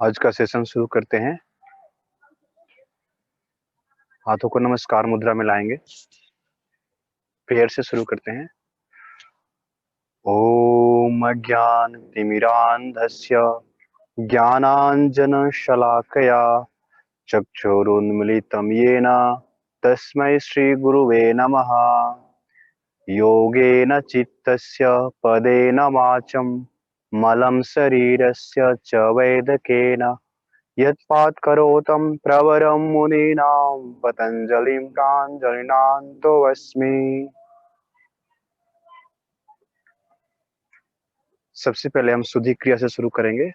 आज का सेशन शुरू करते हैं। हाथों को नमस्कार मुद्रा में लाएंगे। प्रेयर से शुरू करते हैं। ओम अज्ञानतिमिरान्धस्य ज्ञानाञ्जनशलाकया चक्षुरुन्मीलितं येन तस्मै श्रीगुरुवे नमः। योगेन चित्तस्य पदेन वाचं मलं शरीरस्य च वैदकेन यत्पात्करोतं प्रवरं मुनीनां पतञ्जलिं प्राञ्जलिनान्तोऽस्मि। सबसे पहले हम शुद्धि क्रिया से शुरू करेंगे।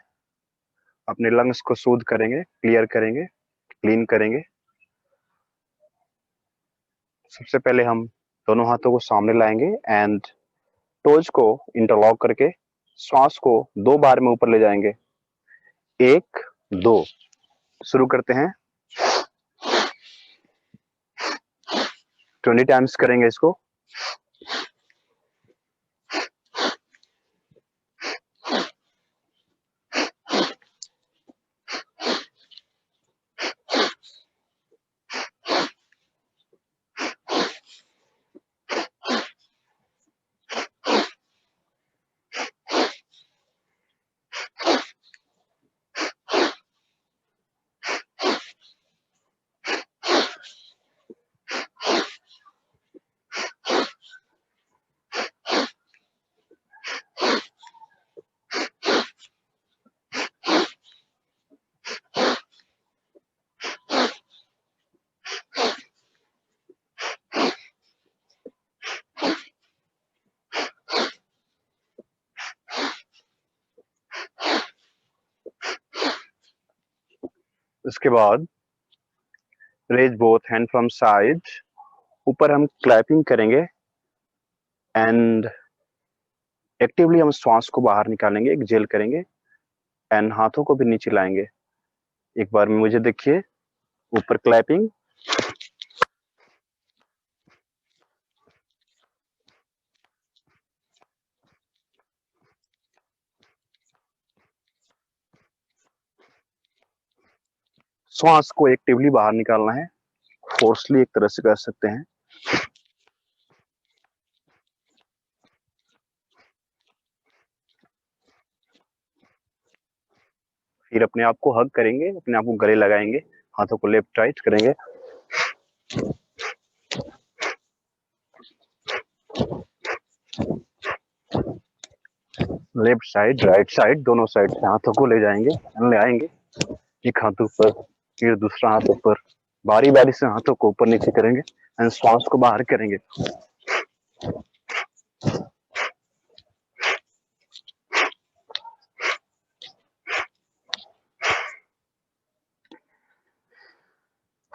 अपने लंग्स को शुद्ध करेंगे, क्लियर करेंगे, क्लीन करेंगे। सबसे पहले हम दोनों हाथों को सामने लाएंगे एंड टोज को इंटरलॉक करके श्वास को 2 बार में ऊपर ले जाएंगे। 1 2 शुरू करते हैं। 20 टाइम्स करेंगे इसको। उसके बाद raise both hand from side. ऊपर हम क्लैपिंग करेंगे एंड एक्टिवली हम श्वास को बाहर निकालेंगे, एक्सहेल करेंगे एंड हाथों को भी नीचे लाएंगे। एक बार में मुझे देखिए। ऊपर क्लैपिंग, श्वास को एक्टिवली बाहर निकालना है। फोर्सली एक तरह से कर सकते हैं। फिर अपने आप को हग करेंगे, अपने आप को गले लगाएंगे, हाथों को लेफ्ट राइट करेंगे। लेफ्ट साइड राइट साइड दोनों साइड से हाथों को ले जाएंगे, ले आएंगे। एक हाथ ऊपर, फिर दूसरा हाथ ऊपर, बारी बारी से हाथों को ऊपर नीचे करेंगे एंड श्वास को बाहर करेंगे।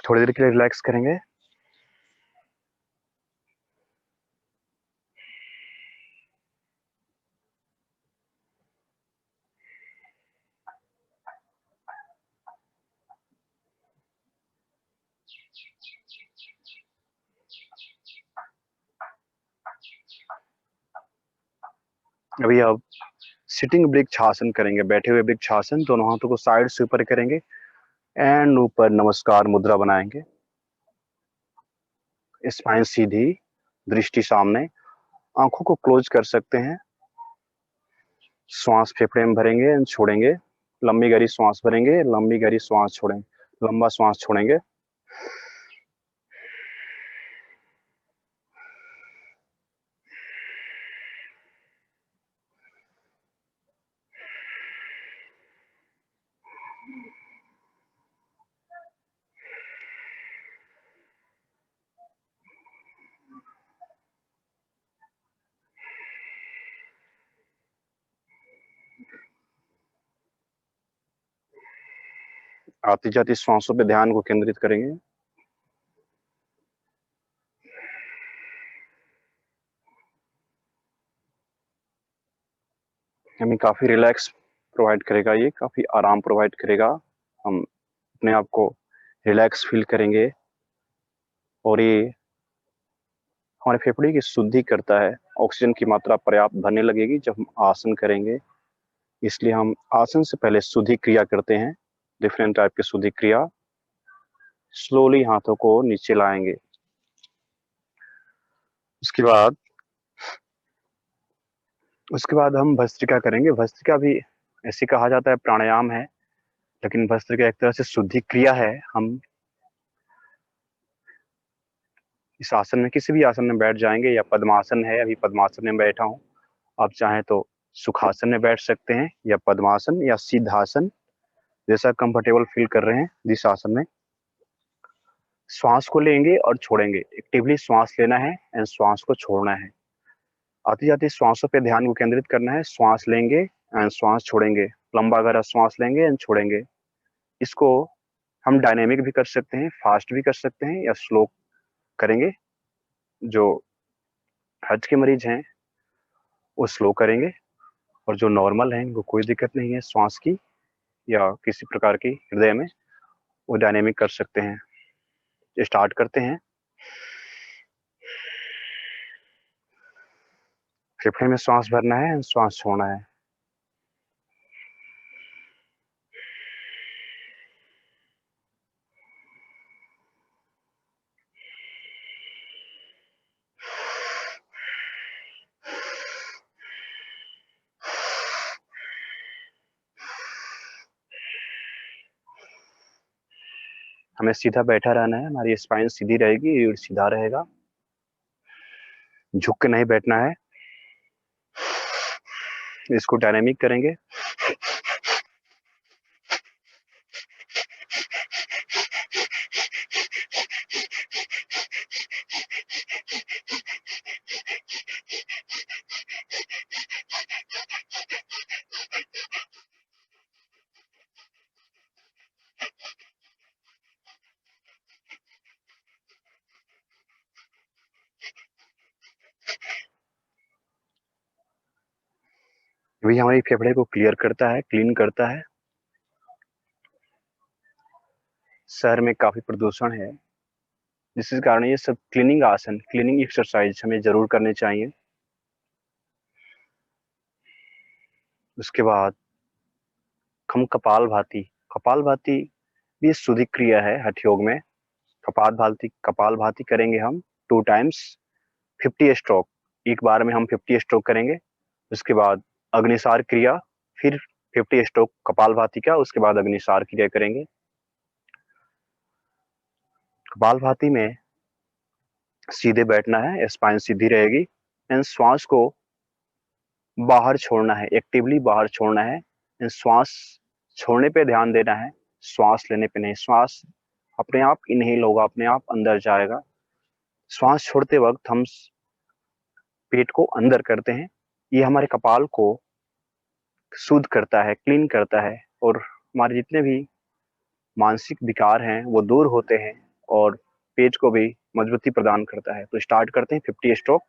थोड़ी देर के लिए रिलैक्स करेंगे। अभी आप सिटिंग वृक्षासन करेंगे, बैठे हुए वृक्षासन। दोनों हाथों को साइड से ऊपर करेंगे एंड ऊपर नमस्कार मुद्रा बनाएंगे। स्पाइन सीधी, दृष्टि सामने, आंखों को क्लोज कर सकते हैं। श्वास फेफड़े में भरेंगे एंड छोड़ेंगे। लंबी गहरी श्वास भरेंगे, लंबी गहरी श्वास छोड़ेंगे, लंबा श्वास छोड़ेंगे। आती जाती श्वासों पे ध्यान को केंद्रित करेंगे। हमें काफी रिलैक्स प्रोवाइड करेगा, ये काफी आराम प्रोवाइड करेगा। हम अपने आप को रिलैक्स फील करेंगे और ये हमारे फेफड़े की शुद्धि करता है। ऑक्सीजन की मात्रा पर्याप्त भरने लगेगी जब हम आसन करेंगे। इसलिए हम आसन से पहले शुद्धि क्रिया करते हैं, डिफरेंट टाइप की शुद्धि क्रिया। स्लोली हाथों को नीचे लाएंगे। उसके बाद हम भस्त्रिका करेंगे। भस्त्रिका भी ऐसे कहा जाता है प्राणायाम है, लेकिन भस्त्रिका एक तरह से शुद्धि क्रिया है। हम इस आसन में किसी भी आसन में बैठ जाएंगे, या पद्मासन है, अभी पद्मासन में बैठा हूं, आप चाहें तो सुखासन में बैठ सकते हैं, या पद्मासन या सिद्धासन, जैसा कंफर्टेबल फील कर रहे हैं जिस आसन में। श्वास को लेंगे और छोड़ेंगे, एक्टिवली श्वास लेना है एंड श्वास को छोड़ना है। आती जाती श्वासों पे ध्यान को केंद्रित करना है। श्वास लेंगे एंड श्वास छोड़ेंगे, लंबा गहरा श्वास लेंगे एंड छोड़ेंगे। इसको हम डायनेमिक भी कर सकते हैं, फास्ट भी कर सकते हैं, या स्लो करेंगे। जो हज के मरीज हैं वो स्लो करेंगे, और जो नॉर्मल हैं उनको कोई दिक्कत नहीं है श्वास की या किसी प्रकार की हृदय में, वो डायनेमिक कर सकते हैं। स्टार्ट करते हैं। फेफड़े में श्वास भरना है, श्वास छोड़ना है। हमें सीधा बैठा रहना है, हमारी स्पाइन सीधी रहेगी, रीढ़ सीधा रहेगा, झुक के नहीं बैठना है। इसको डायनेमिक करेंगे। भी हमारी फेफड़े को क्लियर करता है, क्लीन करता है। शहर में काफी प्रदूषण है, जिसके कारण ये सब क्लीनिंग आसन, क्लीनिंग एक्सरसाइज हमें जरूर करने चाहिए। उसके बाद हम कपाल भाती भी शुद्धि क्रिया है हठ योग में। कपाल भाती करेंगे हम 2 टाइम्स, 50 स्ट्रोक। एक बार में हम 50 स्ट्रोक करेंगे। उसके बाद अग्निसार क्रिया, फिर 50 स्ट्रोक कपाल भाती का, उसके बाद अग्निसार क्रिया करेंगे। कपाल भाती में सीधे बैठना है, स्पाइन सीधी रहेगी, एंड श्वास को बाहर छोड़ना है, एक्टिवली बाहर छोड़ना है। एंड श्वास छोड़ने पे ध्यान देना है, श्वास लेने पे नहीं। श्वास अपने आप इनहेल होगा, अपने आप अंदर जाएगा। श्वास छोड़ते वक्त हम पेट को अंदर करते हैं। ये हमारे कपाल को शुद्ध करता है, क्लीन करता है, और हमारे जितने भी मानसिक विकार हैं वो दूर होते हैं, और पेट को भी मजबूती प्रदान करता है। तो स्टार्ट करते हैं 50 स्ट्रोक।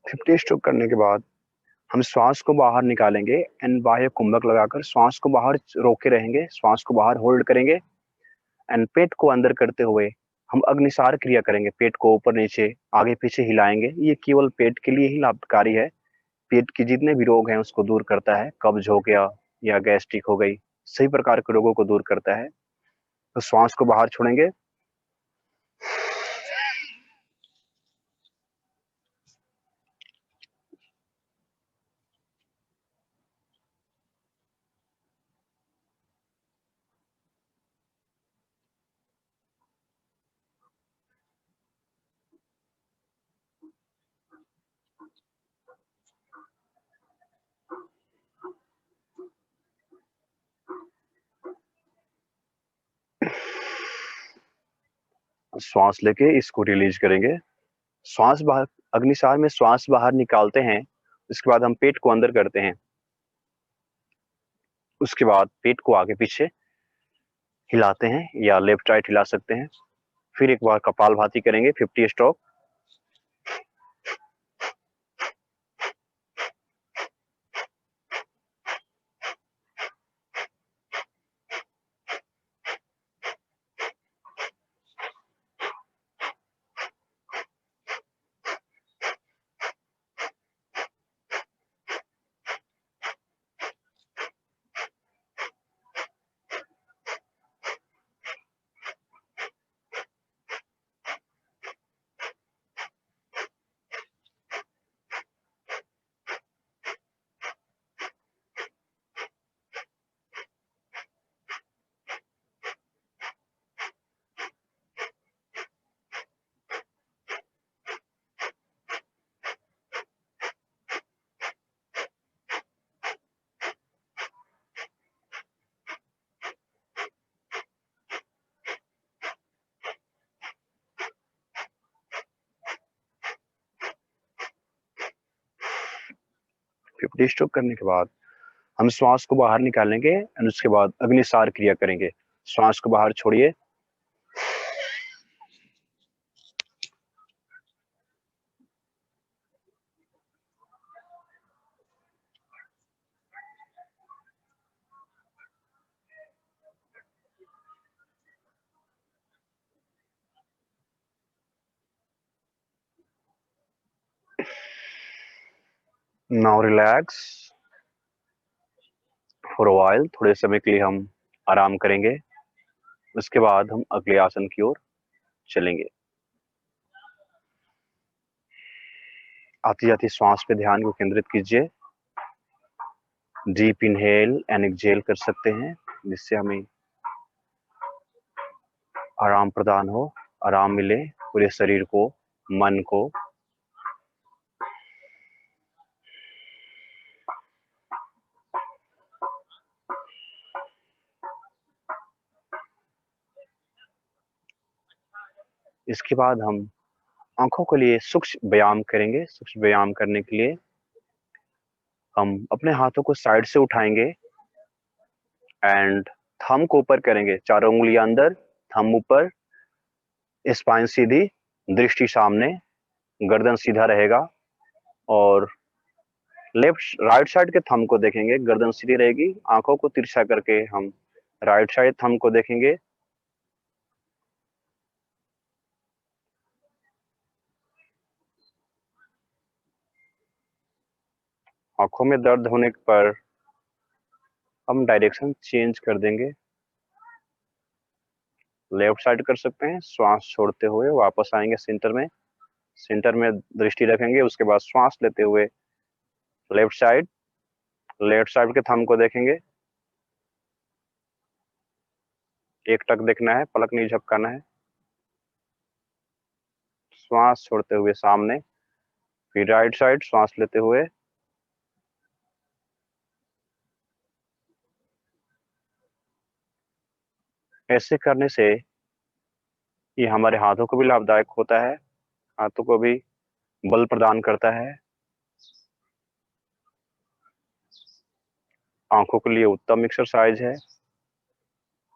फिफ्टी स्ट्रोक करने के बाद हम श्वास को बाहर निकालेंगे, एंड बाह्य कुंभक लगाकर श्वास को बाहर रोके रहेंगे, श्वास को बाहर होल्ड करेंगे, एंड पेट को अंदर करते हुए हम अग्निसार क्रिया करेंगे। पेट को ऊपर नीचे आगे पीछे हिलाएंगे। ये केवल पेट के लिए ही लाभकारी है। पेट के जितने भी रोग हैं उसको दूर करता है। कब्ज हो गया या गैस्ट्रिक हो गई, सही प्रकार के रोगों को दूर करता है। तो श्वास को बाहर छोड़ेंगे। श्वास लेके इसको रिलीज करेंगे। श्वास बाहर, अग्निसार में श्वास बाहर निकालते हैं, उसके बाद हम पेट को अंदर करते हैं। उसके बाद पेट को आगे पीछे हिलाते हैं या लेफ्ट राइट हिला सकते हैं। फिर एक बार कपालभाति करेंगे 50 स्ट्रोक। फिफ्टी स्ट्रोक करने के बाद हम श्वास को बाहर निकालेंगे और उसके बाद अग्निसार क्रिया करेंगे। श्वास को बाहर छोड़िए। Now relax for a while. थोड़े समय के लिए हम आराम करेंगे, उसके बाद हम अगले आसन की ओर चलेंगे। आती जाती श्वास पे ध्यान को केंद्रित कीजिए। डीप इनहेल एंड एक्सहेल कर सकते हैं, जिससे हमें आराम प्रदान हो, आराम मिले पूरे शरीर को, मन को। इसके बाद हम आंखों के लिए सूक्ष्म व्यायाम करेंगे। सूक्ष्म व्यायाम करने के लिए हम अपने हाथों को साइड से उठाएंगे एंड थंब को ऊपर करेंगे। चारों उंगलियां अंदर, थंब ऊपर, स्पाइन सीधी, दृष्टि सामने, गर्दन सीधा रहेगा। और लेफ्ट राइट साइड के थंब को देखेंगे, गर्दन सीधी रहेगी। आंखों को तिरछा करके हम राइट साइड थंब को देखेंगे। आंखों में दर्द होने पर हम डायरेक्शन चेंज कर देंगे। लेफ्ट साइड कर सकते हैं। श्वास छोड़ते हुए वापस आएंगे सेंटर में। सेंटर में दृष्टि रखेंगे, उसके बाद श्वास लेते हुए लेफ्ट साइड, लेफ्ट साइड के थंब को देखेंगे। एक टक देखना है, पलक नहीं झपकाना है। श्वास छोड़ते हुए सामने, फिर राइट साइड श्वास लेते हुए। ऐसे करने से ये हमारे हाथों को भी लाभदायक होता है, हाथों को भी बल प्रदान करता है, आंखों के लिए उत्तम एक्सरसाइज है।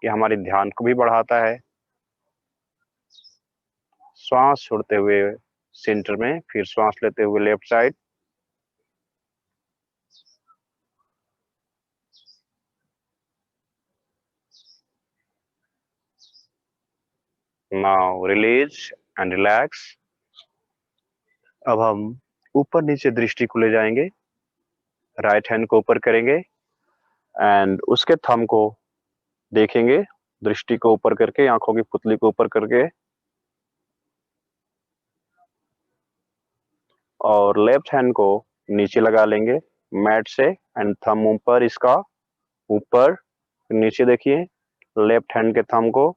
ये हमारे ध्यान को भी बढ़ाता है। श्वास छोड़ते हुए सेंटर में, फिर श्वास लेते हुए left side. Now release and relax. अब हम ऊपर नीचे दृष्टि को ले जाएंगे। राइट हैंड को ऊपर करेंगे एंड उसके थंब को देखेंगे, दृष्टि को ऊपर करके, आंखों की पुतली को ऊपर करके। और लेफ्ट हैंड को नीचे लगा लेंगे मैट से एंड थंब ऊपर, इसका ऊपर नीचे देखिए। लेफ्ट हैंड के थंब को,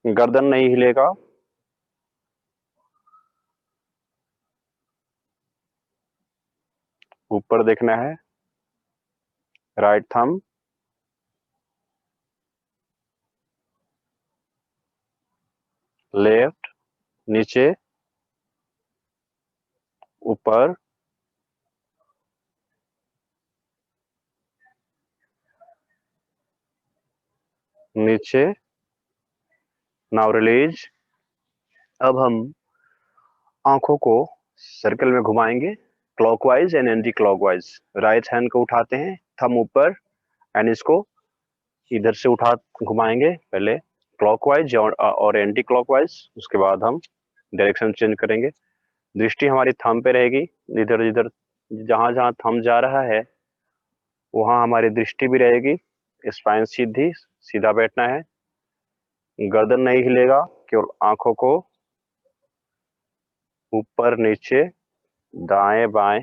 गर्दन नहीं हिलेगा। ऊपर देखना है, राइट थंब। लेफ्ट, नीचे, ऊपर, नीचे। Now release. अब हम आंखों को सर्कल में घुमाएंगे, clockwise and anti clockwise. Right hand को उठाते हैं, थंब ऊपर, एंड इसको इधर से उठा घुमाएंगे, पहले क्लॉकवाइज और एंटी क्लॉकवाइज, उसके बाद हम डायरेक्शन चेंज करेंगे। दृष्टि हमारी थंब पे रहेगी, इधर इधर जहां जहां थंब जा रहा है वहां हमारी दृष्टि भी रहेगी। स्पाइन सीधी, सीधा बैठना है, गर्दन नहीं हिलेगा, केवल आंखों को ऊपर नीचे दाएं बाएं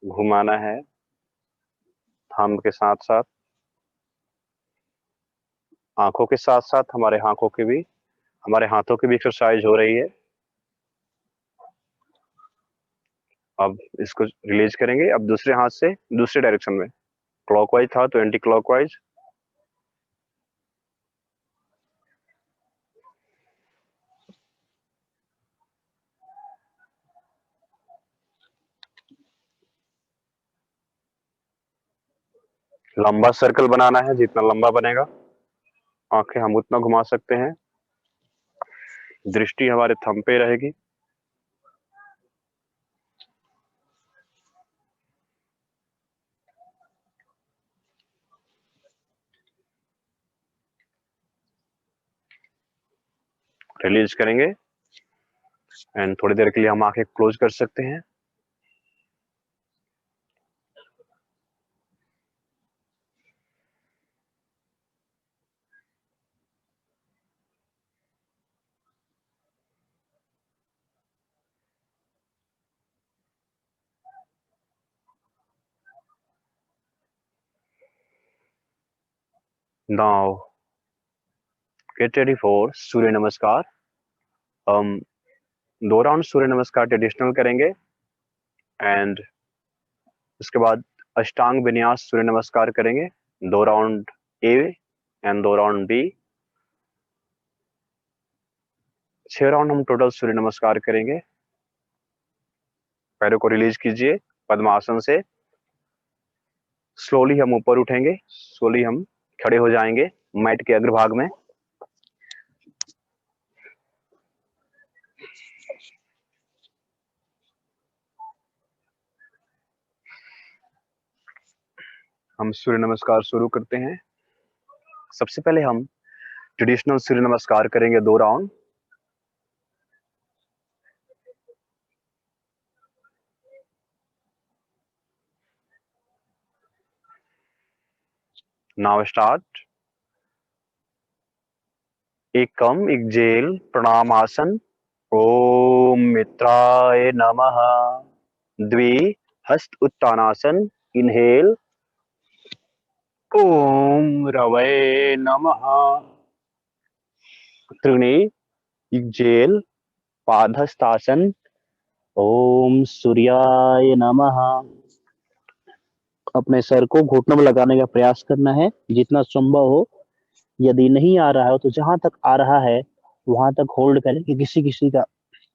घुमाना है थंब के साथ साथ। आंखों के साथ साथ हमारे हाथों की भी एक्सरसाइज हो रही है। अब इसको रिलीज करेंगे, अब दूसरे हाथ से दूसरे डायरेक्शन में, क्लॉकवाइज था तो एंटी क्लॉकवाइज। लंबा सर्कल बनाना है, जितना लंबा बनेगा आंखें हम उतना घुमा सकते हैं। दृष्टि हमारे थंब पे रहेगी। रिलीज करेंगे एंड थोड़ी देर के लिए हम आंखें क्लोज कर सकते हैं। नाउ गेट रेडी फॉर सूर्य नमस्कार। हम 2 राउंड सूर्य नमस्कार ट्रेडिशनल करेंगे एंड उसके बाद अष्टांग विन्यास सूर्य नमस्कार करेंगे। 2 round A and 2 round B. 6 round हम टोटल सूर्य नमस्कार करेंगे। पैरों को रिलीज कीजिए पद्मासन से। स्लोली हम ऊपर उठेंगे, स्लोली हम खड़े हो जाएंगे मैट के अग्रभाग में। हम सूर्य नमस्कार शुरू करते हैं। सबसे पहले हम ट्रेडिशनल सूर्य नमस्कार करेंगे 2 राउंड। Now start. एकम एक्जेल प्रणाम आसन। ओम मित्राय नमः। द्वि हस्त उत्तानासन। इनहेल। ओम रवये नमः। त्रीणि एक्जेल पादहस्तासन। ओम सूर्याय नमः। अपने सर को घुटनों में लगाने का प्रयास करना है जितना संभव हो। यदि नहीं आ रहा हो तो जहां तक आ रहा है वहां तक होल्ड करेंगे, किसी किसी का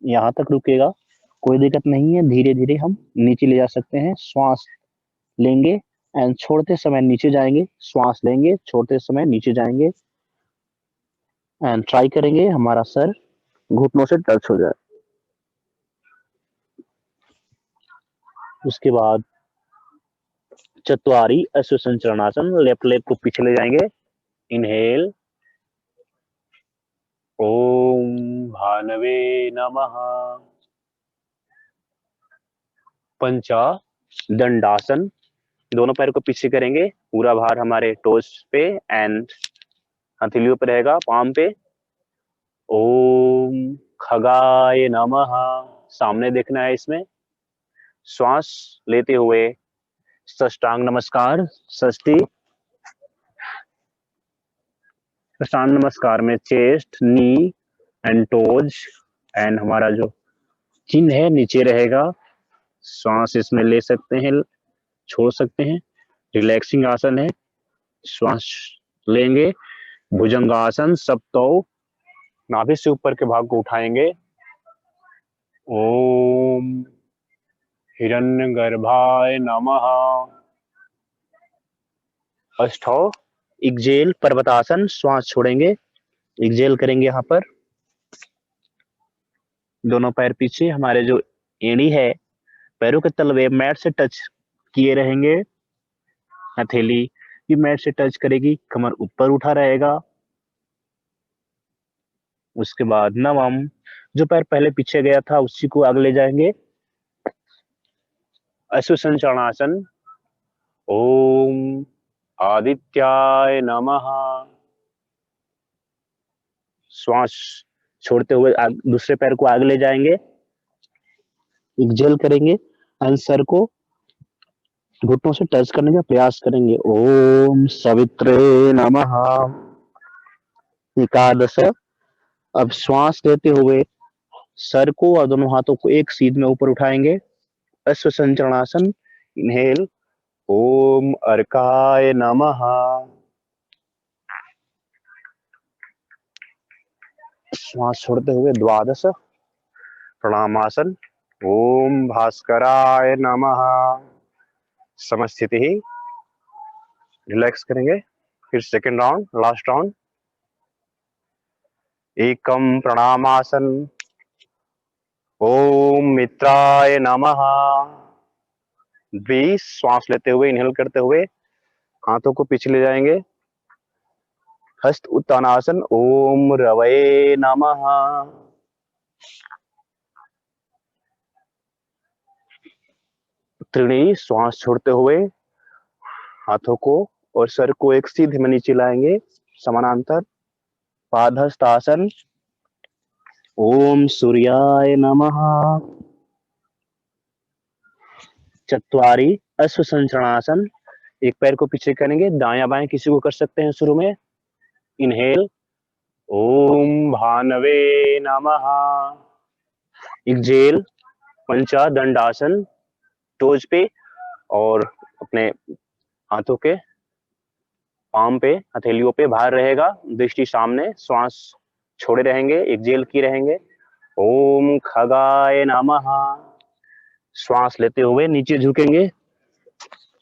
यहाँ तक रुकेगा, कोई दिक्कत नहीं है। धीरे धीरे हम नीचे ले जा सकते हैं। श्वास लेंगे एंड छोड़ते समय नीचे जाएंगे, श्वास लेंगे छोड़ते समय नीचे जाएंगे एंड ट्राई करेंगे हमारा सर घुटनों से टच हो जाए। उसके बाद चतुआरी अश्वसंचरणासन। लेफ्ट लेग को पीछे ले जाएंगे। इनहेल। ओम भानवे नमः। पंचा दंडासन। दोनों पैर को पीछे करेंगे, पूरा भार हमारे टोस पे एंड हथेलियों पे रहेगा, पाम पे। ओम खगाय नमः। सामने देखना है इसमें। श्वास लेते हुए साष्टांग नमस्कार। षष्ठी। साष्टांग नमस्कार में chest, knee and toes and हमारा जो चिन्ह है नीचे रहेगा। श्वास इसमें ले सकते हैं, छोड़ सकते हैं। रिलैक्सिंग आसन है। श्वास लेंगे। भुजंगासन सप्तौ नाभि से ऊपर के भाग को उठाएंगे। ओम हिरण्यगर्भाय नमः। अष्टौ एक्जेल पर्वतासन, श्वास छोड़ेंगे, एक्जेल करेंगे यहाँ पर। दोनों पैर पीछे, हमारे जो एड़ी है पैरों के तलवे मैट से टच किए रहेंगे। हथेली भी मैट से टच करेगी, कमर ऊपर उठा रहेगा। उसके बाद नवम, जो पैर पहले पीछे गया था उसी को आगे ले जाएंगे। अश्वसंचरणासन। ओम आदित्याय नमः। श्वास छोड़ते हुए दूसरे पैर को आगे ले जाएंगे, एक्जेल करेंगे, आंसर को घुटनों से टच करने का प्रयास करेंगे। ओम सवित्रे नमः। एकादश, अब श्वास लेते हुए सर को और दोनों हाथों को एक सीध में ऊपर उठाएंगे। अश्व संचरणासन, इनहेल। ओम अर्काय नमः। श्वास छोड़ते हुए द्वादश प्रणामासन। ओम भास्कराय नमः। समस्थिति ही, रिलैक्स करेंगे। फिर सेकेंड राउंड, लास्ट राउंड। एकम प्रणामासन। ओम मित्राय नमः। 20, श्वास लेते हुए इनहेल करते हुए हाथों को पीछे ले जाएंगे। हस्त उत्तानासन। ओम रवये नमः। त्रिणी, श्वास छोड़ते हुए हाथों को और सर को एक सीधे में नीचे लाएंगे, समानांतर। पादहस्तासन। ओम सूर्याय नमः। चत्वारी अश्व संचरणासन। एक पैर को पीछे करेंगे, दायां बाएं किसी को कर सकते हैं शुरू में। इनहेल। ओम भानवे नमः। एक्जेल पंचादंडासन, टोज पे और अपने हाथों के पाम पे, हथेलियों पे भार रहेगा, दृष्टि सामने, श्वास छोड़े रहेंगे, एक्जेल की रहेंगे। ओम खगाय नमः। श्वास लेते हुए नीचे झुकेंगे,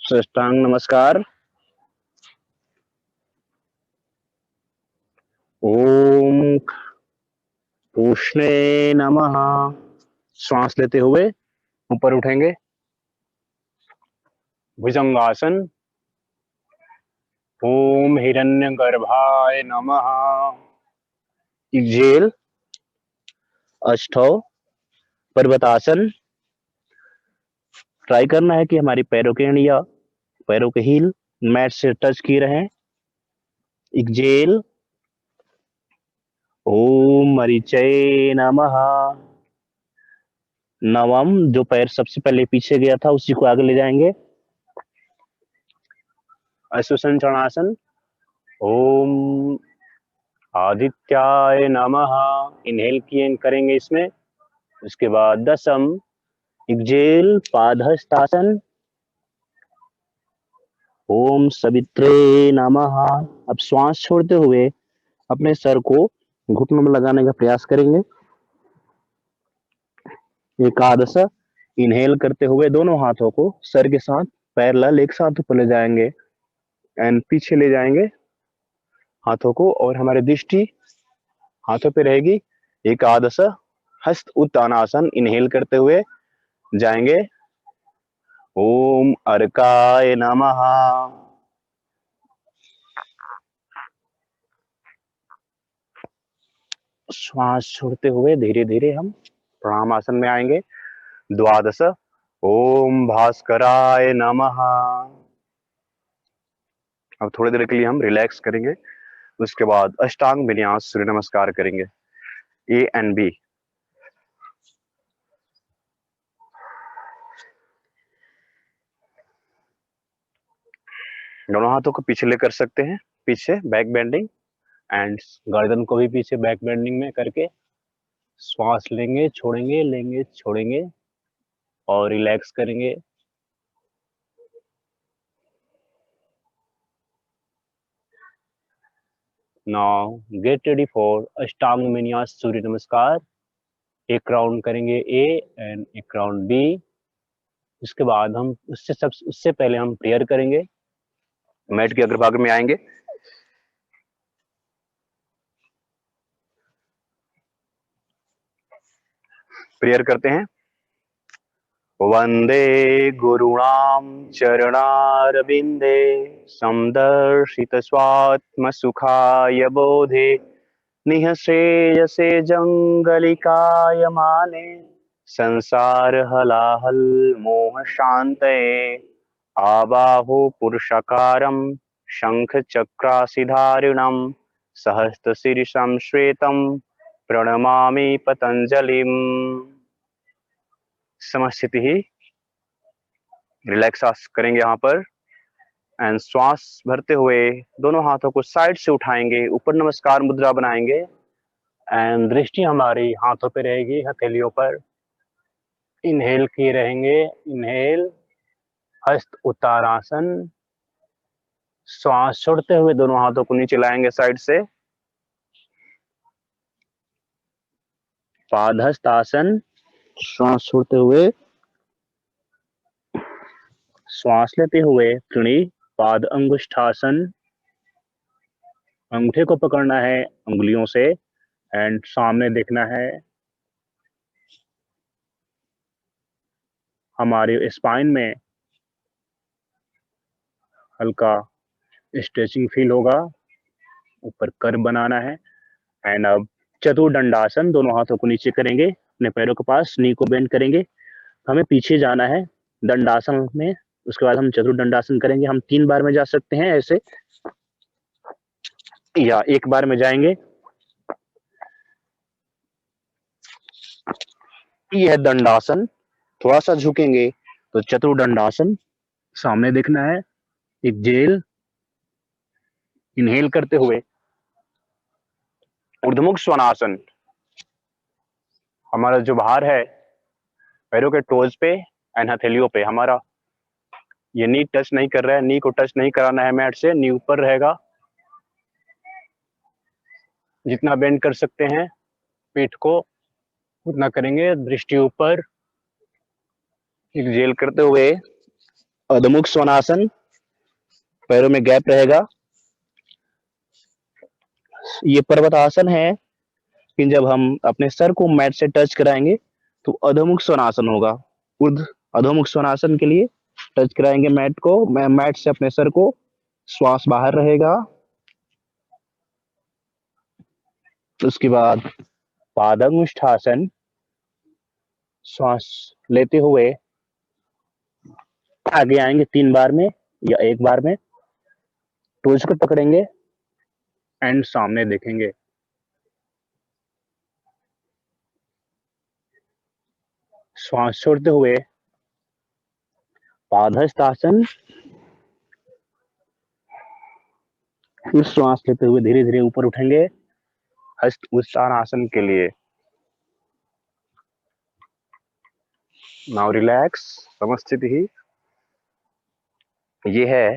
साष्टांग नमस्कार। ओम उष्णे नमः। श्वास लेते हुए ऊपर उठेंगे, भुजंगासन। ओम हिरण्यगर्भाय नमः। एक्जेल। अष्टौ पर्वतासन। ट्राई करना है कि हमारी पैरों की एड़ियां, पैरों के हील मैट से टच किए रहें। एक्जेल। ओम मरीचय नमः। नवम, जो पैर सबसे पहले पीछे गया था उसी को आगे ले जाएंगे। अश्वसंचरणासन। ओम आदित्याय नमः। इनहेल किए करेंगे इसमें। उसके बाद दसम, एक्जेल पादहस्तासन। ओम सवित्रे नमः। अब श्वास छोड़ते हुए अपने सर को घुटनों में लगाने का प्रयास करेंगे। एकादश, इनहेल करते हुए दोनों हाथों को सर के साथ पैरेलल एक साथ ऊपर ले जाएंगे एंड पीछे ले जाएंगे हाथों को, और हमारी दृष्टि हाथों पे रहेगी। एकादश हस्त उत्तानासन, इनहेल करते हुए जाएंगे। ओम अर्काय नमः। श्वास छोड़ते हुए धीरे धीरे हम प्रणाम आसन में आएंगे। द्वादश ओम भास्कराय नमः। अब थोड़ी देर के लिए हम रिलैक्स करेंगे। उसके बाद अष्टांग विन्यास सूर्य नमस्कार करेंगे, ए एंड बी। दोनों हाथों को पीछे ले कर सकते हैं, पीछे बैक बेंडिंग, एंड गर्दन को भी पीछे बैक बेंडिंग में करके श्वास लेंगे, छोड़ेंगे, लेंगे, छोड़ेंगे और रिलैक्स करेंगे। नाउ गेट रेडी फॉर अष्टांग विन्यास सूर्य नमस्कार। एक राउंड करेंगे ए एंड एक राउंड बी। उसके बाद हम उससे पहले हम प्रेयर करेंगे। मैट के अग्रभाग में आएंगे। प्रेयर करते हैं। वंदे गुरुणाम चरणारविंदे समदर्शित स्वात्म सुखाय बोधे निःश्रेयसे जंगलिकाय माने संसार हलाहल मोह शांतये आबाहो पुरुषकारं शंख चक्रासिधारिणं सहस्रशीर्षं श्वेतं प्रणमामि पतंजलिम। समस्थिति ही रिलैक्स करेंगे यहाँ पर एंड श्वास भरते हुए दोनों हाथों को साइड से उठाएंगे, ऊपर नमस्कार मुद्रा बनाएंगे एंड दृष्टि हमारी हाथों पे रहेगी, हथेलियों पर। इनहेल किए रहेंगे। इनहेल हस्त उत्तानासन। श्वास छोड़ते हुए दोनों हाथों को नीचे लाएंगे साइड से। पादहस्त आसन। श्वास छोड़ते हुए, श्वास लेते हुए त्रिणी पाद अंगुष्ठासन। अंगूठे को पकड़ना है उंगलियों से एंड सामने देखना है। हमारे स्पाइन में हल्का स्ट्रेचिंग फील होगा। ऊपर कर्व बनाना है एंड अब चतुर्दंडासन। दोनों हाथों को नीचे करेंगे, अपने पैरों के पास नी को बेंड करेंगे। हमें पीछे जाना है दंडासन में। उसके बाद हम चतुर्दंडासन करेंगे। हम 3 बार में जा सकते हैं ऐसे, या एक बार में जाएंगे। यह दंडासन। थोड़ा सा झुकेंगे तो चतुर्दंडासन। सामने देखना है। एक जेल इनहेल करते हुए ऊर्ध्वमुख स्वनासन। हमारा जो भार है पैरों के टोज पे एंड हथेलियों पे, हमारा ये नी टच नहीं कर रहा है। नी को टच नहीं कराना है मैट से। नी ऊपर रहेगा। जितना बेंड कर सकते हैं पीठ को उतना करेंगे। दृष्टि ऊपर। एक जेल करते हुए अधमुख स्वनासन। पैरों में गैप रहेगा। ये पर्वत आसन है कि जब हम अपने सर को मैट से टच कराएंगे तो अधोमुख स्वनासन होगा। ऊर्ध्व अधोमुख स्वनासन के लिए टच कराएंगे मैट को, मैट से अपने सर को। श्वास बाहर रहेगा। उसके बाद पादंगुष्ठासन। श्वास लेते हुए आगे आएंगे 3 बार में या एक बार में। टोज को पकड़ेंगे एंड सामने देखेंगे। श्वास छोड़ते हुए पादहस्त आसन। फिर श्वास लेते हुए धीरे धीरे ऊपर उठेंगे हस्त उत्तान आसन के लिए। Now relax. समस्थिति ही। ये है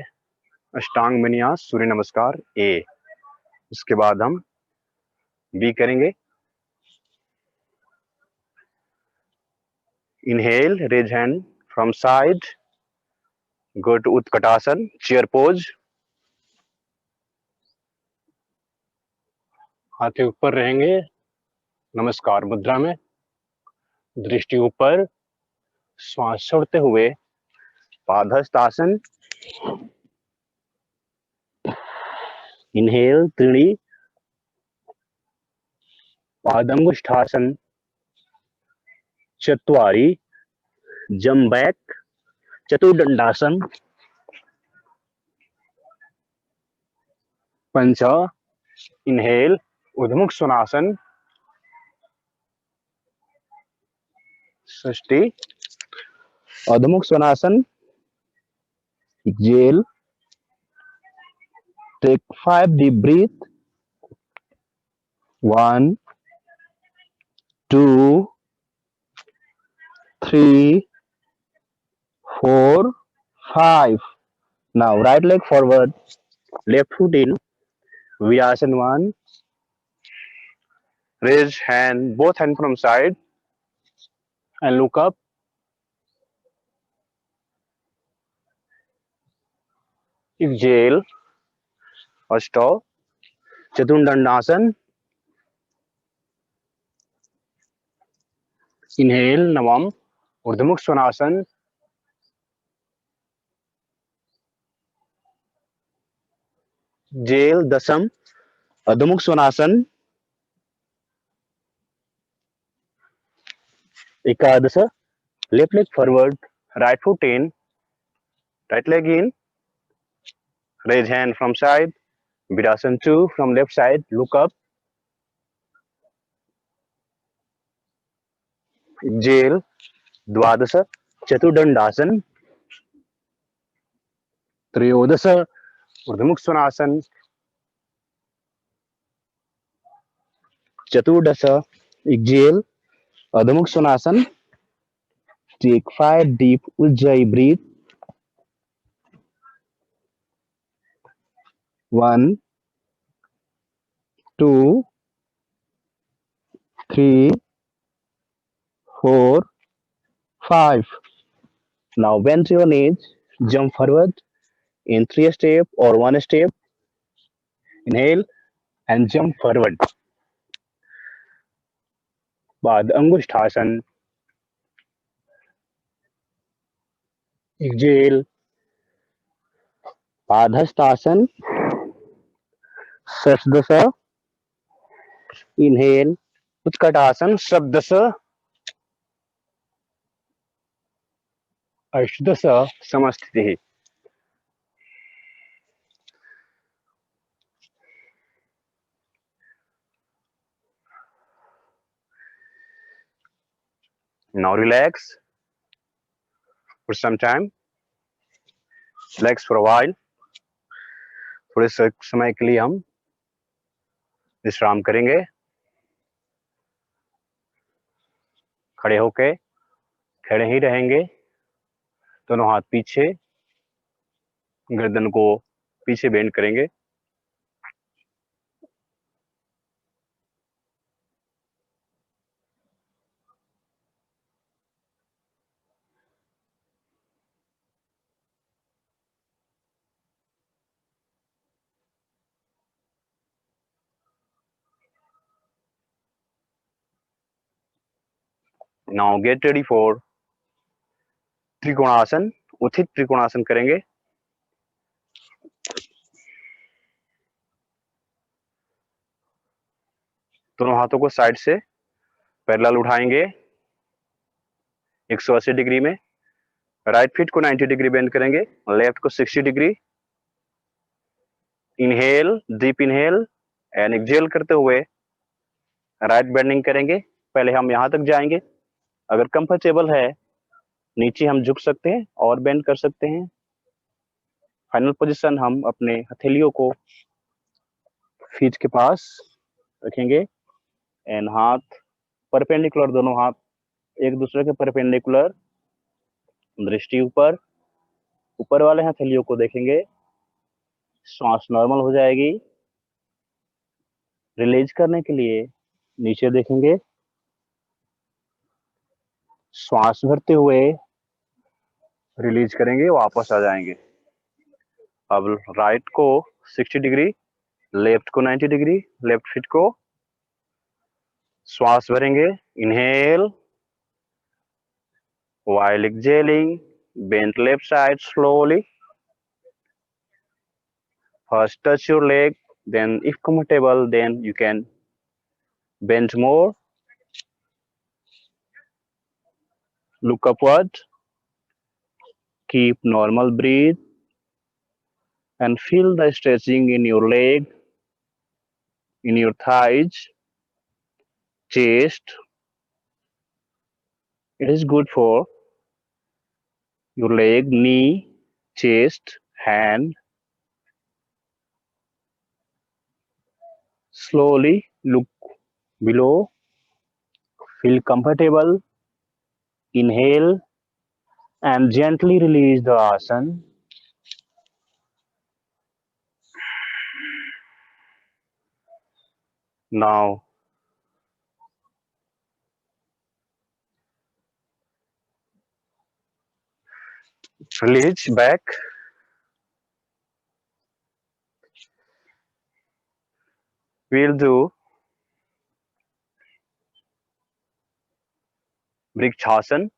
अष्टांग विन्यास सूर्य नमस्कार ए। उसके बाद हम बी करेंगे। Inhale, raise hand from side, go to Utkatasana, chair pose. हाथ ऊपर रहेंगे नमस्कार मुद्रा में। दृष्टि ऊपर। श्वास छोड़ते हुए पादहस्त आसन। इनहेल त्रिणी पादंगुष्ठासन, चत्वारी जम बैक, चतुर्दंडासन, पंच। इनहेल ऊर्ध्वमुख स्वनासन, षष्ठी अधमुख स्वनासन, जेल। Take 5 deep breath. 1, 2, 3, 4, 5. Now right leg forward, left foot in, Vyasana 1. Raise hand, both hand from side and look up. Exhale or stop. Chaturdandasana. Inhale, Navam. Urdhva Mukha Svanasana. Exhale, Dasam. Urdhva Mukha Svanasana. Ekadasa. Left leg forward, right foot in, right leg in. Raise hand from side. Virasana 2 from left side. Look up. Exhale, Dvadasa. Chaturdandasana. Triyodasa. Urdhva Mukha Svanasana. Chaturdasa. Exhale, Urdhva Mukha Svanasana. Take 5 deep Ujjayi breath. 1, 2, 3, 4, 5. Now bend your knees, jump forward in 3 steps or 1 step. Inhale and jump forward. बाद अंगुष्ठासन. Exhale, padahastasana. Sasdasa. Inhale, Utkatasana. Sabdasa. अष्टदश समस्थितिः. Now relax for some time. Relax for a while. थोड़े समय के लिए हम विश्राम करेंगे. खड़े होके खड़े ही रहेंगे. दोनों हाथ पीछे, गर्दन को पीछे बेंड करेंगे. Now get ready for trikonasana. उथित trikonasana करेंगे. दोनों हाथों को साइड से पैरेलल उठाएंगे 180 डिग्री में. राइट फीट को 90 डिग्री बेंड करेंगे, लेफ्ट को 60 degree. Inhale, deep inhale and exhale करते हुए राइट बेंडिंग करेंगे. पहले हम यहां तक जाएंगे. अगर कंफर्टेबल है नीचे हम झुक सकते हैं और बेंड कर सकते हैं. फाइनल पोजीशन हम अपने हथेलियों को फीट के पास रखेंगे एंड हाथ परपेंडिकुलर, दोनों हाथ एक दूसरे के परपेंडिकुलर. दृष्टि ऊपर, ऊपर वाले हथेलियों को देखेंगे. श्वास नॉर्मल हो जाएगी. रिलीज करने के लिए नीचे देखेंगे. श्वास भरते हुए रिलीज करेंगे, वापस आ जाएंगे. अब राइट को 60 डिग्री, लेफ्ट को 90 डिग्री. लेफ्ट फीट को श्वास भरेंगे. Inhale while exhaling, bend left side slowly. First touch your leg, then if comfortable, then you can bend more. Look upward. Keep normal breathe and feel the stretching in your leg, in your thighs, chest. It is good for your leg, knee, chest, hand. Slowly look below. Feel comfortable. Inhale and gently release the asana. Now release back. We'll do vrikshasana.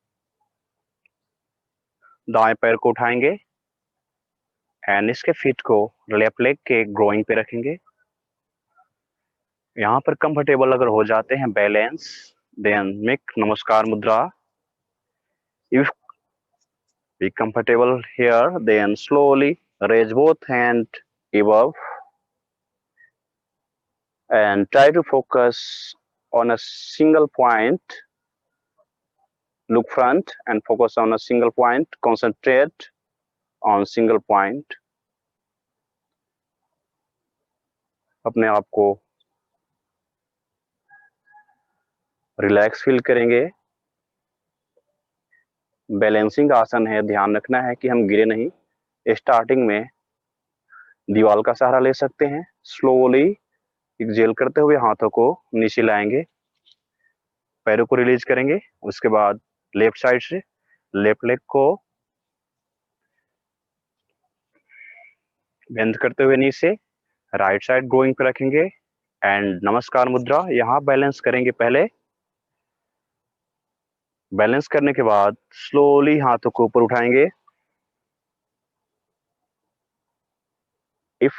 दाएं पैर को उठाएंगे and इसके feet को left leg के growing पे रखेंगे। यहाँ पर कंफर्टेबल अगर हो जाते हैं बैलेंस, देन मेक नमस्कार मुद्रा। If be comfortable here, then slowly raise both hands above and try to focus on a single point. Look front and focus on a single point. Concentrate on single point. अपने आप को relax feel करेंगे। Balancing आसन है, ध्यान रखना है कि हम गिरे नहीं। स्टार्टिंग में दीवार का सहारा ले सकते हैं। स्लोली एक्सहेल करते हुए हाथों को नीचे लाएंगे, पैरों को रिलीज करेंगे। उसके बाद लेफ्ट साइड से लेफ्ट लेग को बेंड करते हुए नीचे राइट साइड ग्रोइंग पे रखेंगे एंड नमस्कार मुद्रा। यहाँ बैलेंस करेंगे। पहले बैलेंस करने के बाद स्लोली हाथों को ऊपर उठाएंगे। If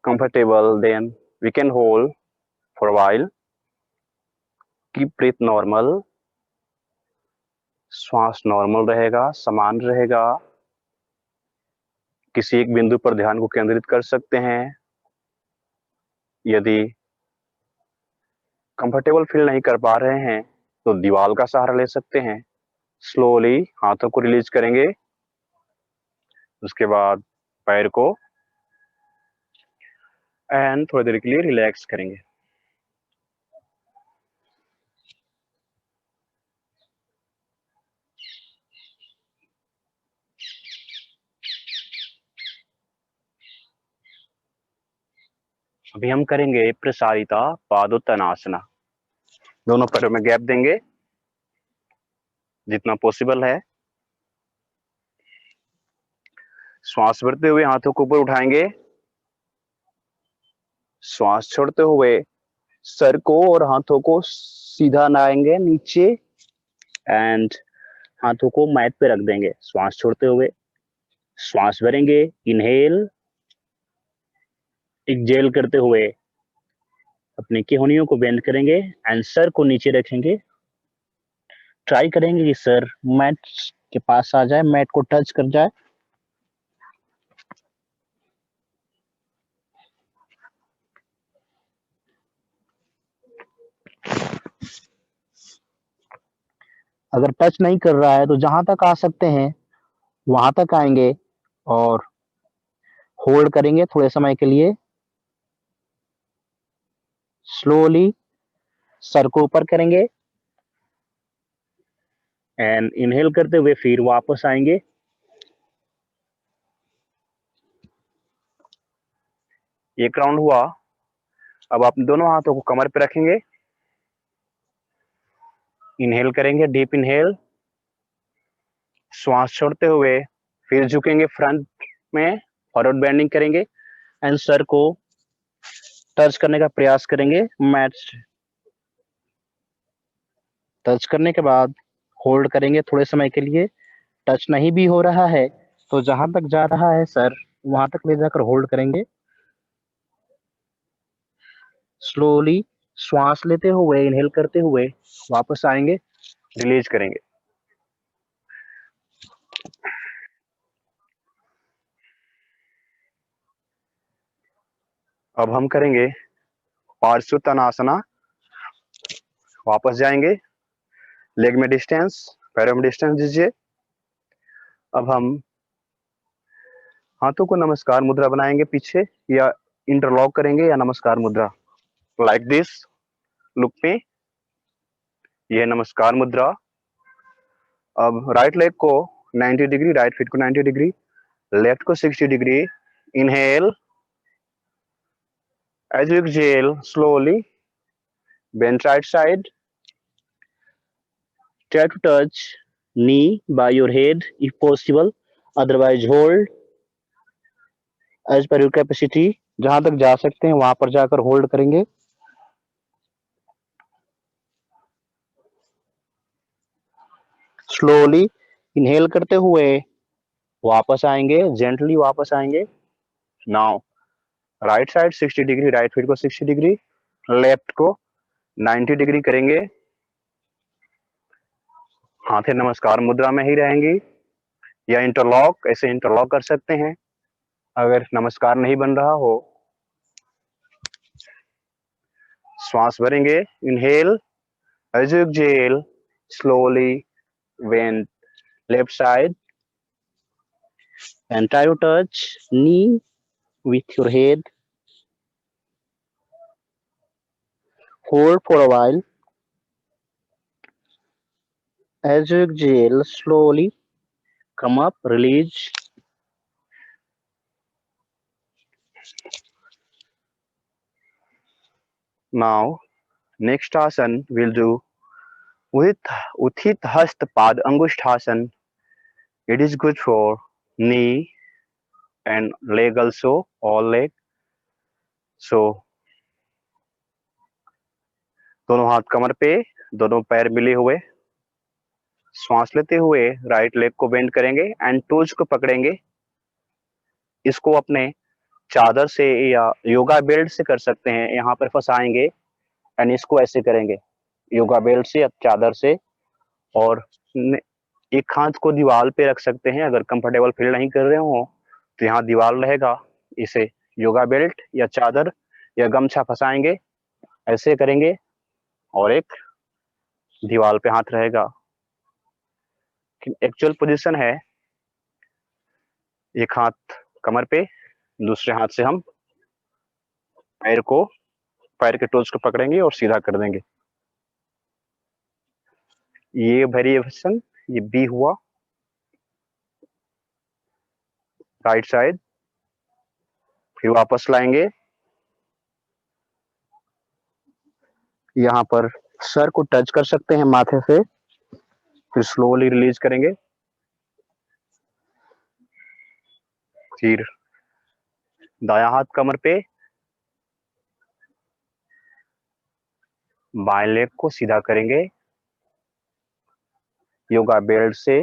comfortable then we can hold for a while. Keep breath normal. श्वास नॉर्मल रहेगा, समान रहेगा। किसी एक बिंदु पर ध्यान को केंद्रित कर सकते हैं। यदि कंफर्टेबल फील नहीं कर पा रहे हैं तो दीवार का सहारा ले सकते हैं। स्लोली हाथों को रिलीज करेंगे। उसके बाद पैर को एंड थोड़ी देर के लिए रिलैक्स करेंगे। अभी हम करेंगे प्रसारिता पादोत्तानासना। दोनों पैरों में गैप देंगे जितना पॉसिबल है। श्वास भरते हुए हाथों को ऊपर उठाएंगे। श्वास छोड़ते हुए सर को और हाथों को सीधा लाएंगे नीचे एंड हाथों को मैट पे रख देंगे। श्वास छोड़ते हुए श्वास भरेंगे। इनहेल, एक्सहेल करते हुए अपनी केहनियों को बेंड करेंगे एंड सर को नीचे रखेंगे। ट्राई करेंगे कि सर मैट के पास आ जाए, मैट को टच कर जाए। अगर टच नहीं कर रहा है तो जहां तक आ सकते हैं वहां तक आएंगे और होल्ड करेंगे थोड़े समय के लिए। स्लोली सर को ऊपर करेंगे एंड इनहेल करते हुए फिर वापस आएंगे। एक राउंड हुआ। अब आप दोनों हाथों को कमर पे रखेंगे। इनहेल करेंगे, डीप इनहेल। श्वास छोड़ते हुए फिर झुकेंगे फ्रंट में, फॉरवर्ड बेंडिंग करेंगे एंड सर को टच करने का प्रयास करेंगे। मैट टच करने के बाद होल्ड करेंगे थोड़े समय के लिए। टच नहीं भी हो रहा है तो जहां तक जा रहा है सर वहां तक ले जाकर होल्ड करेंगे। स्लोली श्वास लेते हुए इनहेल करते हुए वापस आएंगे, रिलीज करेंगे। अब हम करेंगे पार्श्वोत्तानासना। वापस जाएंगे, लेग में डिस्टेंस, पैरों में डिस्टेंस दीजिए। अब हम हाथों को नमस्कार मुद्रा बनाएंगे पीछे, या इंटरलॉक करेंगे या नमस्कार मुद्रा, लाइक दिस। लुक में यह नमस्कार मुद्रा। अब राइट लेग को 90 डिग्री, राइट फीट को 90 डिग्री, लेफ्ट को 60 degree. Inhale, as you exhale slowly Bend right side. Try to touch knee by your head if possible. Otherwise, hold as per your capacity. जहां तक जा सकते हैं वहां पर जाकर होल्ड करेंगे. स्लोली इनहेल करते हुए वापस आएंगे, जेंटली वापस आएंगे. Now right side 60 degree, right feet को 60 डिग्री, लेफ्ट को 90 डिग्री करेंगे. हाथें नमस्कार मुद्रा में ही रहेंगी या इंटरलॉक, ऐसे इंटरलॉक कर सकते हैं अगर नमस्कार नहीं बन रहा हो. श्वास भरेंगे. Inhale, as you exhale, slowly bend left side and try to touch knee with your head. Hold for a while. As you exhale, slowly come up, release. Now, next asana we'll do with Uthit Hast Pad Angushthasana. It is good for knee and leg also, all leg. So, दोनों हाथ कमर पे, दोनों पैर मिले हुए. श्वास लेते हुए राइट लेग को बेंड करेंगे एंड टोज को पकड़ेंगे. इसको अपने चादर से या योगा बेल्ट से कर सकते हैं. यहाँ पर फंसाएंगे एंड इसको ऐसे करेंगे योगा बेल्ट से या चादर से. और एक हाथ को दीवार पे रख सकते हैं अगर कंफर्टेबल फील नहीं कर रहे हो तो यहाँ दीवार रहेगा. इसे योगा बेल्ट या चादर या गमछा फंसाएंगे, ऐसे करेंगे और एक दीवार पे हाथ रहेगा. एक्चुअल पोजीशन है एक हाथ कमर पे, दूसरे हाथ से हम पैर के टोज को पकड़ेंगे और सीधा कर देंगे. ये वेरिएशन, ये बी हुआ राइट साइड. फिर वापस लाएंगे. यहाँ पर सर को टच कर सकते हैं माथे से, फिर स्लोली रिलीज करेंगे. फिर दायां हाथ कमर पे, बाएं लेग को सीधा करेंगे योगा बेल्ट से,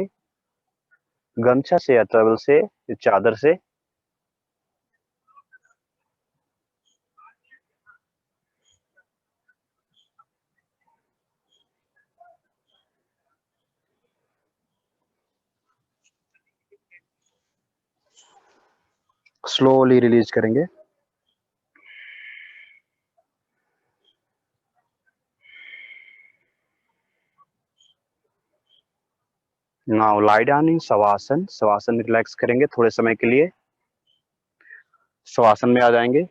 गमछा से या टॉवल से, चादर से. स्लोली रिलीज करेंगे. Now lie down in shavasana. Shavasana में रिलैक्स करेंगे थोड़े समय के लिए. शवासन में आ जाएंगे.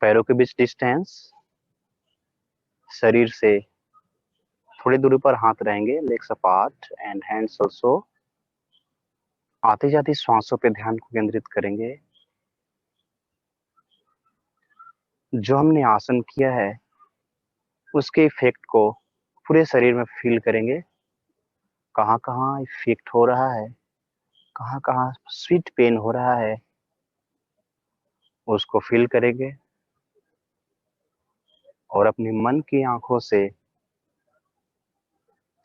पैरों के बीच डिस्टेंस, शरीर से थोड़ी दूरी पर हाथ रहेंगे, legs apart and hands also. आती जाती श्वासों पे ध्यान को केंद्रित करेंगे. जो हमने आसन किया है उसके इफेक्ट को पूरे शरीर में फील करेंगे. कहाँ कहाँ इफेक्ट हो रहा है, कहाँ कहाँ स्वीट पेन हो रहा है, उसको फील करेंगे. और अपने मन की आंखों से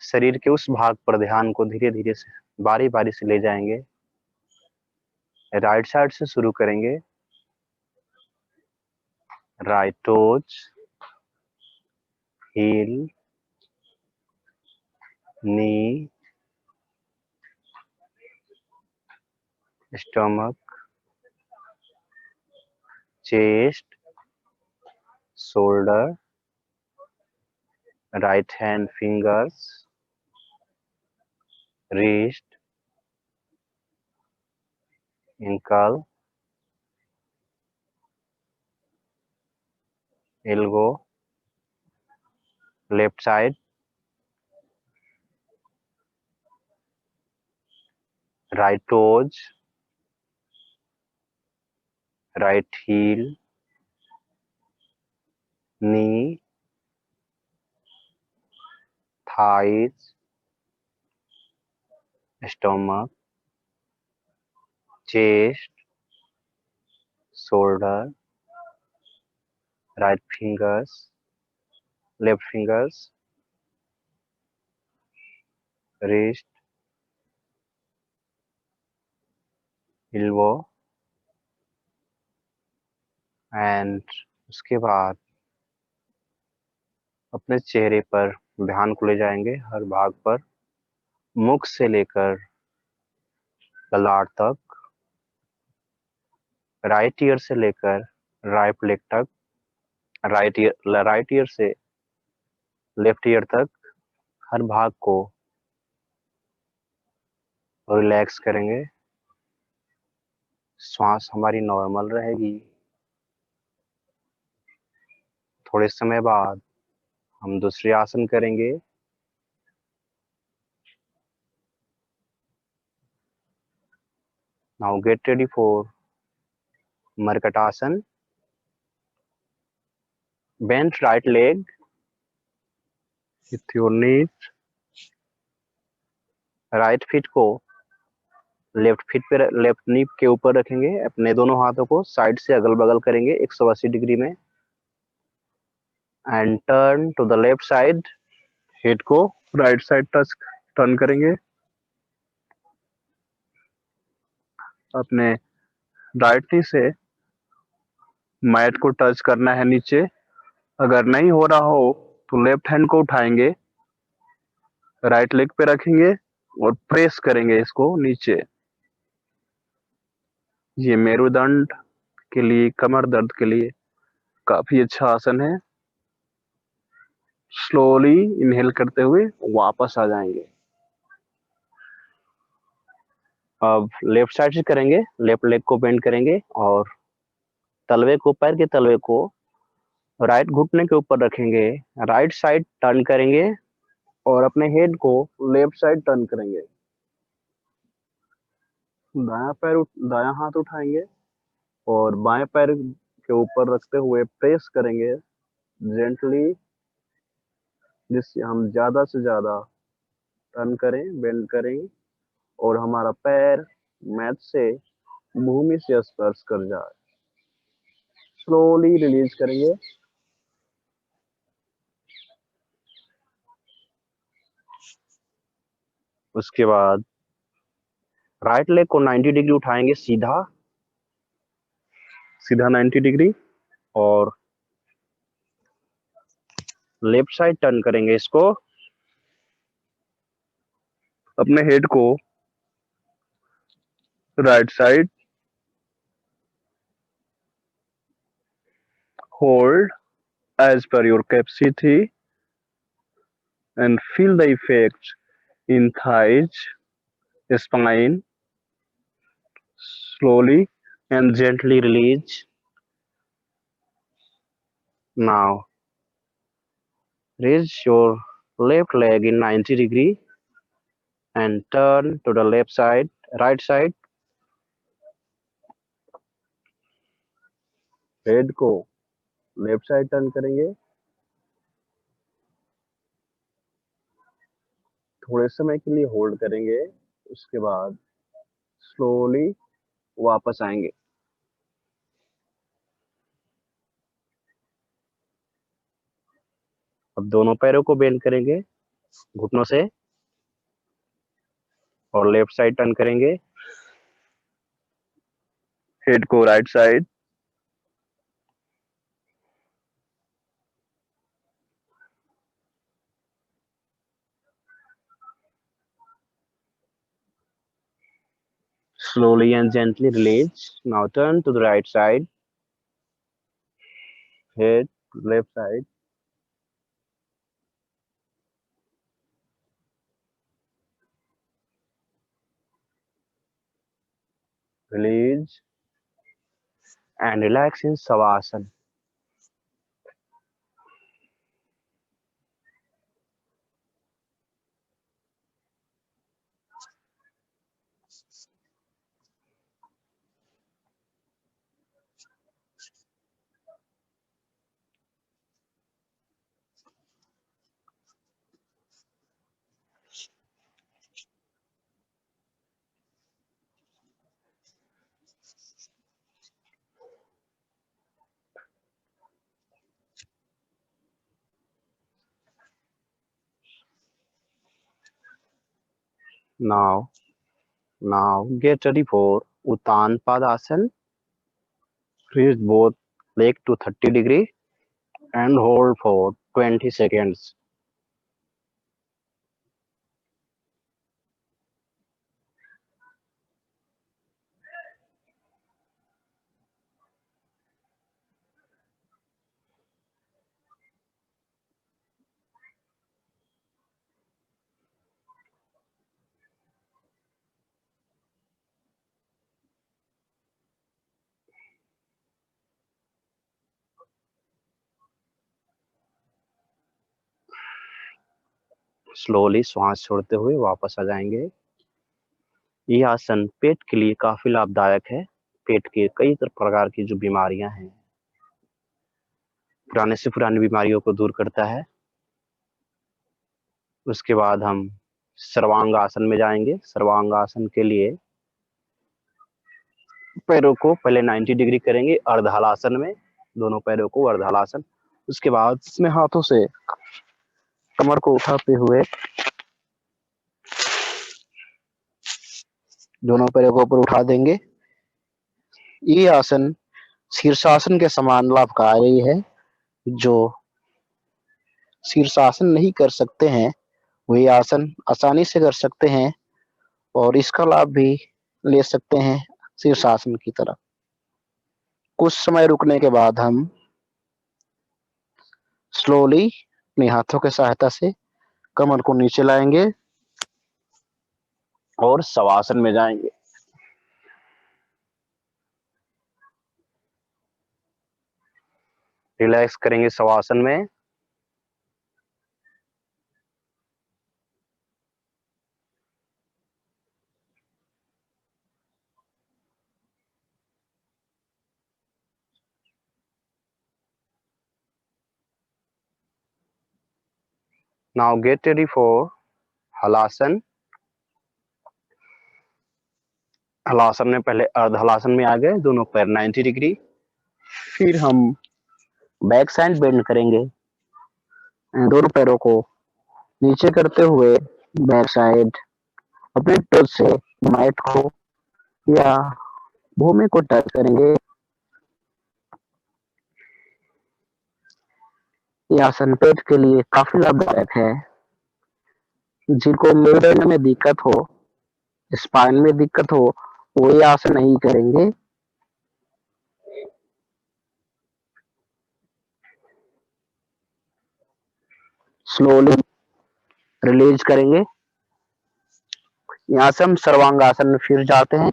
शरीर के उस भाग पर ध्यान को धीरे धीरे से बारी बारी से ले जाएंगे. राइट साइड से शुरू करेंगे. Right toes, heel, knee, stomach, chest, shoulder, right hand fingers, wrist, ankle, elbow, left side, right toes, right heel, knee, thighs, stomach, chest, shoulder, right fingers, left fingers, wrist, elbow, and उसके बाद अपने चेहरे पर ध्यान को ले जाएंगे हर भाग पर, मुख से लेकर ललाट तक, राइट ईयर से लेकर राइट लेग तक, राइट ईयर से लेफ्ट ईयर तक हर भाग को रिलैक्स करेंगे। श्वास हमारी नॉर्मल रहेगी। थोड़े समय बाद हम दूसरे आसन करेंगे। Now get ready for Markatasana. Bent right leg with your knees, right feet को लेफ्ट फीट पे, लेफ्ट नी के ऊपर रखेंगे। अपने दोनों हाथों को साइड से अगल बगल करेंगे 180 डिग्री में, and turn to the left side. Head को राइट साइड टच टर्न करेंगे। अपने राइट नी से मैट को टच करना है नीचे। अगर नहीं हो रहा हो तो लेफ्ट हैंड को उठाएंगे, राइट लेग पे रखेंगे और प्रेस करेंगे इसको नीचे। ये मेरुदंड के लिए, कमर दर्द के लिए काफी अच्छा आसन है। स्लोली इनहेल करते हुए वापस आ जाएंगे। अब लेफ्ट साइड से करेंगे। लेफ्ट लेग को बेंड करेंगे और तलवे को, पैर के तलवे को राइट घुटने के ऊपर रखेंगे। राइट साइड टर्न करेंगे और अपने हेड को लेफ्ट साइड टर्न करेंगे। दायां हाथ उठाएंगे और बाएं पैर के ऊपर रखते हुए प्रेस करेंगे जेंटली, जिससे हम ज्यादा से ज्यादा टर्न करें, बेंड करें और हमारा पैर मैट से भूमि से स्पर्श कर जाए। स्लोली रिलीज करेंगे। उसके बाद राइट लेग को 90 डिग्री उठाएंगे, सीधा सीधा 90 डिग्री, और लेफ्ट साइड टर्न करेंगे इसको। अपने हेड को right side hold as per your capacity and feel the effect in thighs, spine. Slowly and gently release. Now raise your left leg in 90 degree and turn to the left side, right side. Head को left side turn करेंगे। थोड़े समय के लिए hold करेंगे, उसके बाद slowly वापस आएंगे। अब दोनों पैरों को बेंड करेंगे घुटनों से और लेफ्ट साइड टर्न करेंगे। हेड को right side, slowly and gently release. Now turn to the right side, head left side, release and relax in Savasana. Now get ready for Uttan Padasana. Raise both leg to 30 degree and hold for 20 seconds. Slowly श्वास छोड़ते हुए वापस आ जाएंगे। ये आसन पेट के लिए काफी लाभदायक है। पेट के कई प्रकार की जो बीमारियां हैं, पुराने से पुरानी बीमारियों को दूर करता है। उसके बाद हम सर्वांग आसन में जाएंगे। सर्वांग आसन के लिए पैरों को पहले 90 डिग्री करेंगे अर्धहलासन में, दोनों पैरों को अर्धहलासन। उसके बाद इसमें हाथों से कमर को उठाते हुए दोनों पैरों को ऊपर उठा देंगे। ये आसन शीर्षासन के समान लाभकारी है। जो शीर्षासन नहीं कर सकते हैं वही आसन आसानी से कर सकते हैं और इसका लाभ भी ले सकते हैं शीर्षासन की तरह। कुछ समय रुकने के बाद हम स्लोली अपने हाथों की सहायता से कमर को नीचे लाएंगे और शवासन में जाएंगे। रिलैक्स करेंगे शवासन में। Now get ready for halasana. Halasana में पहले अर्ध हलासन में आ गए, दोनों पैर 90 डिग्री। फिर हम बैक साइड बेंड करेंगे, दोनों पैरों को नीचे करते हुए बैक साइड अपने टच से मैट को या भूमि को टच करेंगे। यह आसन पेट के लिए काफी लाभदायक है। जिनको मेरुदंड में दिक्कत हो, स्पाइन में दिक्कत हो, वो ये आसन नहीं करेंगे। स्लोली रिलीज करेंगे। यहाँ से हम सर्वांग आसन में फिर जाते हैं।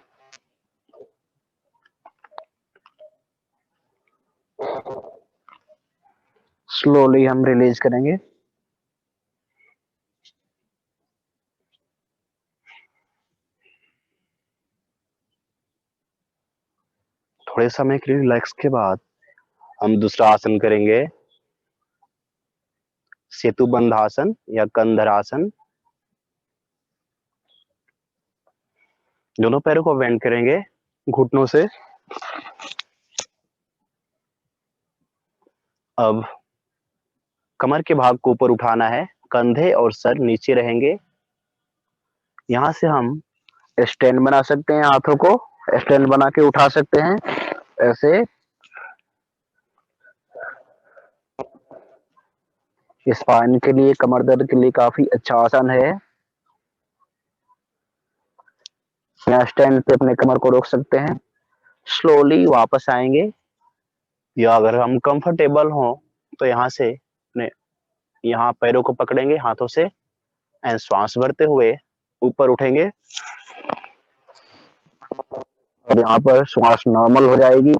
स्लोली हम रिलीज करेंगे। थोड़े समय के लिए रिलैक्स के बाद हम दूसरा आसन करेंगे, सेतुबंध आसन या कंधर आसन। दोनों पैरों को बेंड करेंगे घुटनों से। अब कमर के भाग को ऊपर उठाना है, कंधे और सर नीचे रहेंगे। यहाँ से हम स्टैंड बना सकते हैं, हाथों को स्टैंड बना के उठा सकते हैं ऐसे। स्पाइन के लिए, कमर दर्द के लिए काफी अच्छा आसन है। यहाँ स्टैंड पे अपने कमर को रोक सकते हैं। स्लोली वापस आएंगे, या अगर हम कंफर्टेबल हो तो यहाँ से अपने यहाँ पैरों को पकड़ेंगे हाथों से एंड श्वास भरते हुए ऊपर उठेंगे और यहाँ पर श्वास नॉर्मल हो जाएगी।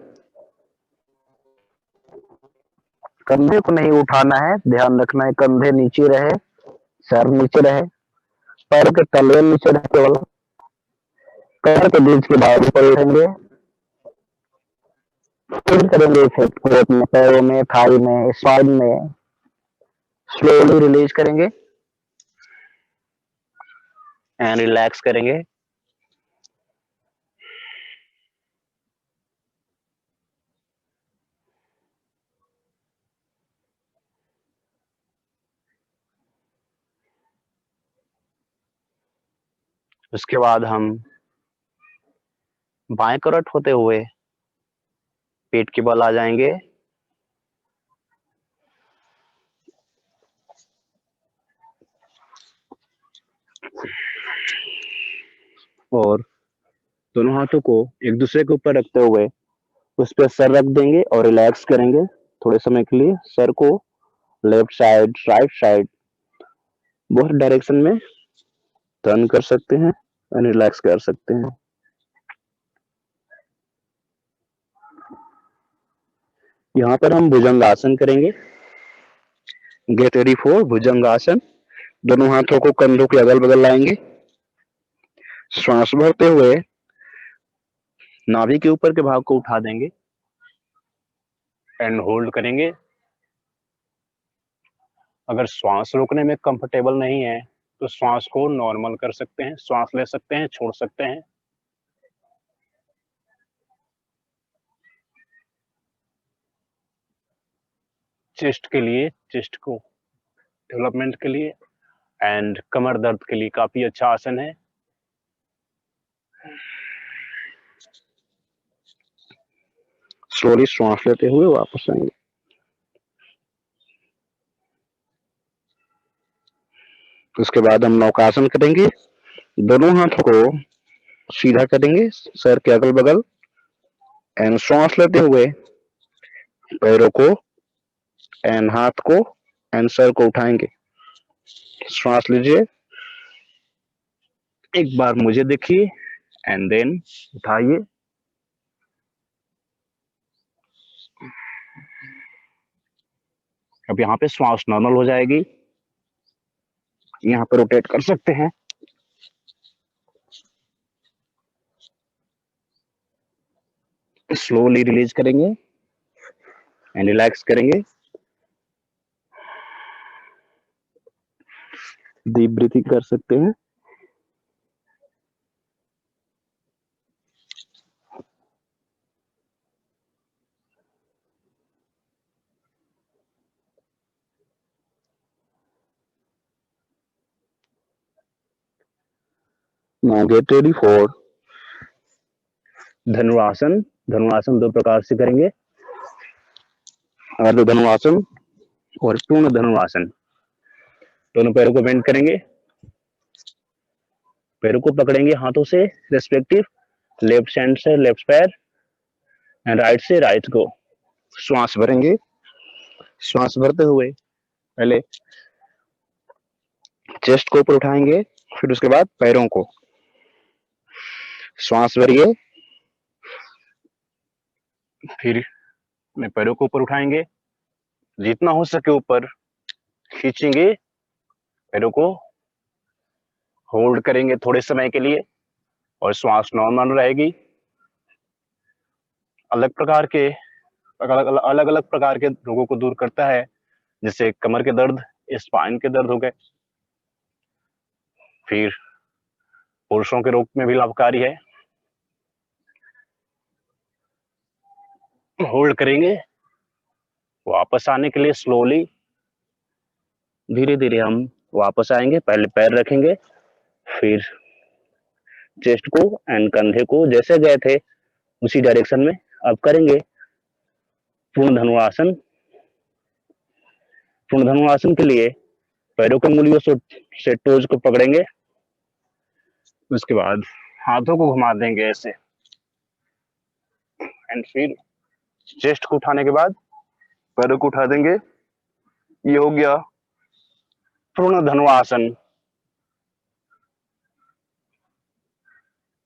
कंधे को नहीं उठाना है, ध्यान रखना है कंधे नीचे रहे, सर नीचे रहे, पैर के तलवे नीचे रहे, केवल पैर के बीच के भाग ऊपर उठेंगे। फिर करेंगे पेट में, पैरों में, थाई में, स्पाइन में। स्लोली रिलीज करेंगे एंड रिलैक्स करेंगे। उसके बाद हम बाएं करवट होते हुए पेट के बल आ जाएंगे और दोनों हाथों को एक दूसरे के ऊपर रखते हुए उस पर सर रख देंगे और रिलैक्स करेंगे थोड़े समय के लिए। सर को लेफ्ट साइड, राइट साइड, बहुत डायरेक्शन में टर्न कर सकते हैं और रिलैक्स कर सकते हैं। यहाँ पर हम भुजंगासन करेंगे। गेट रेडी फॉर भुजंगासन। दोनों हाथों को कंधों के अगल बगल लाएंगे। श्वास भरते हुए नाभि के ऊपर के भाग को उठा देंगे एंड होल्ड करेंगे। अगर श्वास रोकने में कंफर्टेबल नहीं है तो श्वास को नॉर्मल कर सकते हैं, श्वास ले सकते हैं, छोड़ सकते हैं। चेस्ट के लिए, चेस्ट को डेवलपमेंट के लिए एंड कमर दर्द के लिए काफी अच्छा आसन है। स्लोली श्वास लेते हुए वापस आएंगे। उसके बाद हम नौकासन करेंगे। दोनों हाथों को सीधा करेंगे सर के अगल बगल एंड श्वास लेते हुए पैरों को एंड हाथ को एंड सर को उठाएंगे। श्वास लीजिए, एक बार मुझे देखिए एंड देन उठाइए। अब यहाँ पे श्वास नॉर्मल हो जाएगी। यहाँ पे रोटेट कर सकते हैं। स्लोली रिलीज करेंगे एंड रिलैक्स करेंगे। डीप ब्रीथिंग कर सकते हैं। Now get ready for धनुरासन। धनुरासन दो प्रकार से करेंगे, अर्ध धनुरासन और पूर्ण धनुरासन। दोनों पैरों को बेंड करेंगे, पैरों को पकड़ेंगे हाथों से रेस्पेक्टिव, लेफ्ट हैंड से लेफ्ट पैर एंड राइट से राइट को। श्वास भरेंगे। श्वास भरते हुए पहले चेस्ट को ऊपर उठाएंगे, फिर उसके बाद पैरों को। श्वास भरिए, फिर अपने पैरों को ऊपर उठाएंगे, जितना हो सके ऊपर खींचेंगे, पैरों को होल्ड करेंगे थोड़े समय के लिए और श्वास नॉर्मल रहेगी। अलग अलग प्रकार के रोगों को दूर करता है, जैसे कमर के दर्द, स्पाइन के दर्द हो गए। फिर पुरुषों के रोग में भी लाभकारी है। होल्ड करेंगे, वापस आने के लिए स्लोली धीरे धीरे हम वापस आएंगे। पहले पैर रखेंगे, फिर चेस्ट को एंड कंधे को जैसे गए थे उसी डायरेक्शन में अब करेंगे पूर्ण धनुरासन। पूर्ण धनुरासन के लिए पैरों के उंगलियों से टोज को पकड़ेंगे, उसके बाद हाथों को घुमा देंगे ऐसे एंड फिर चेस्ट को उठाने के बाद पैरों को उठा देंगे। ये हो गया पूर्ण धनुरासन।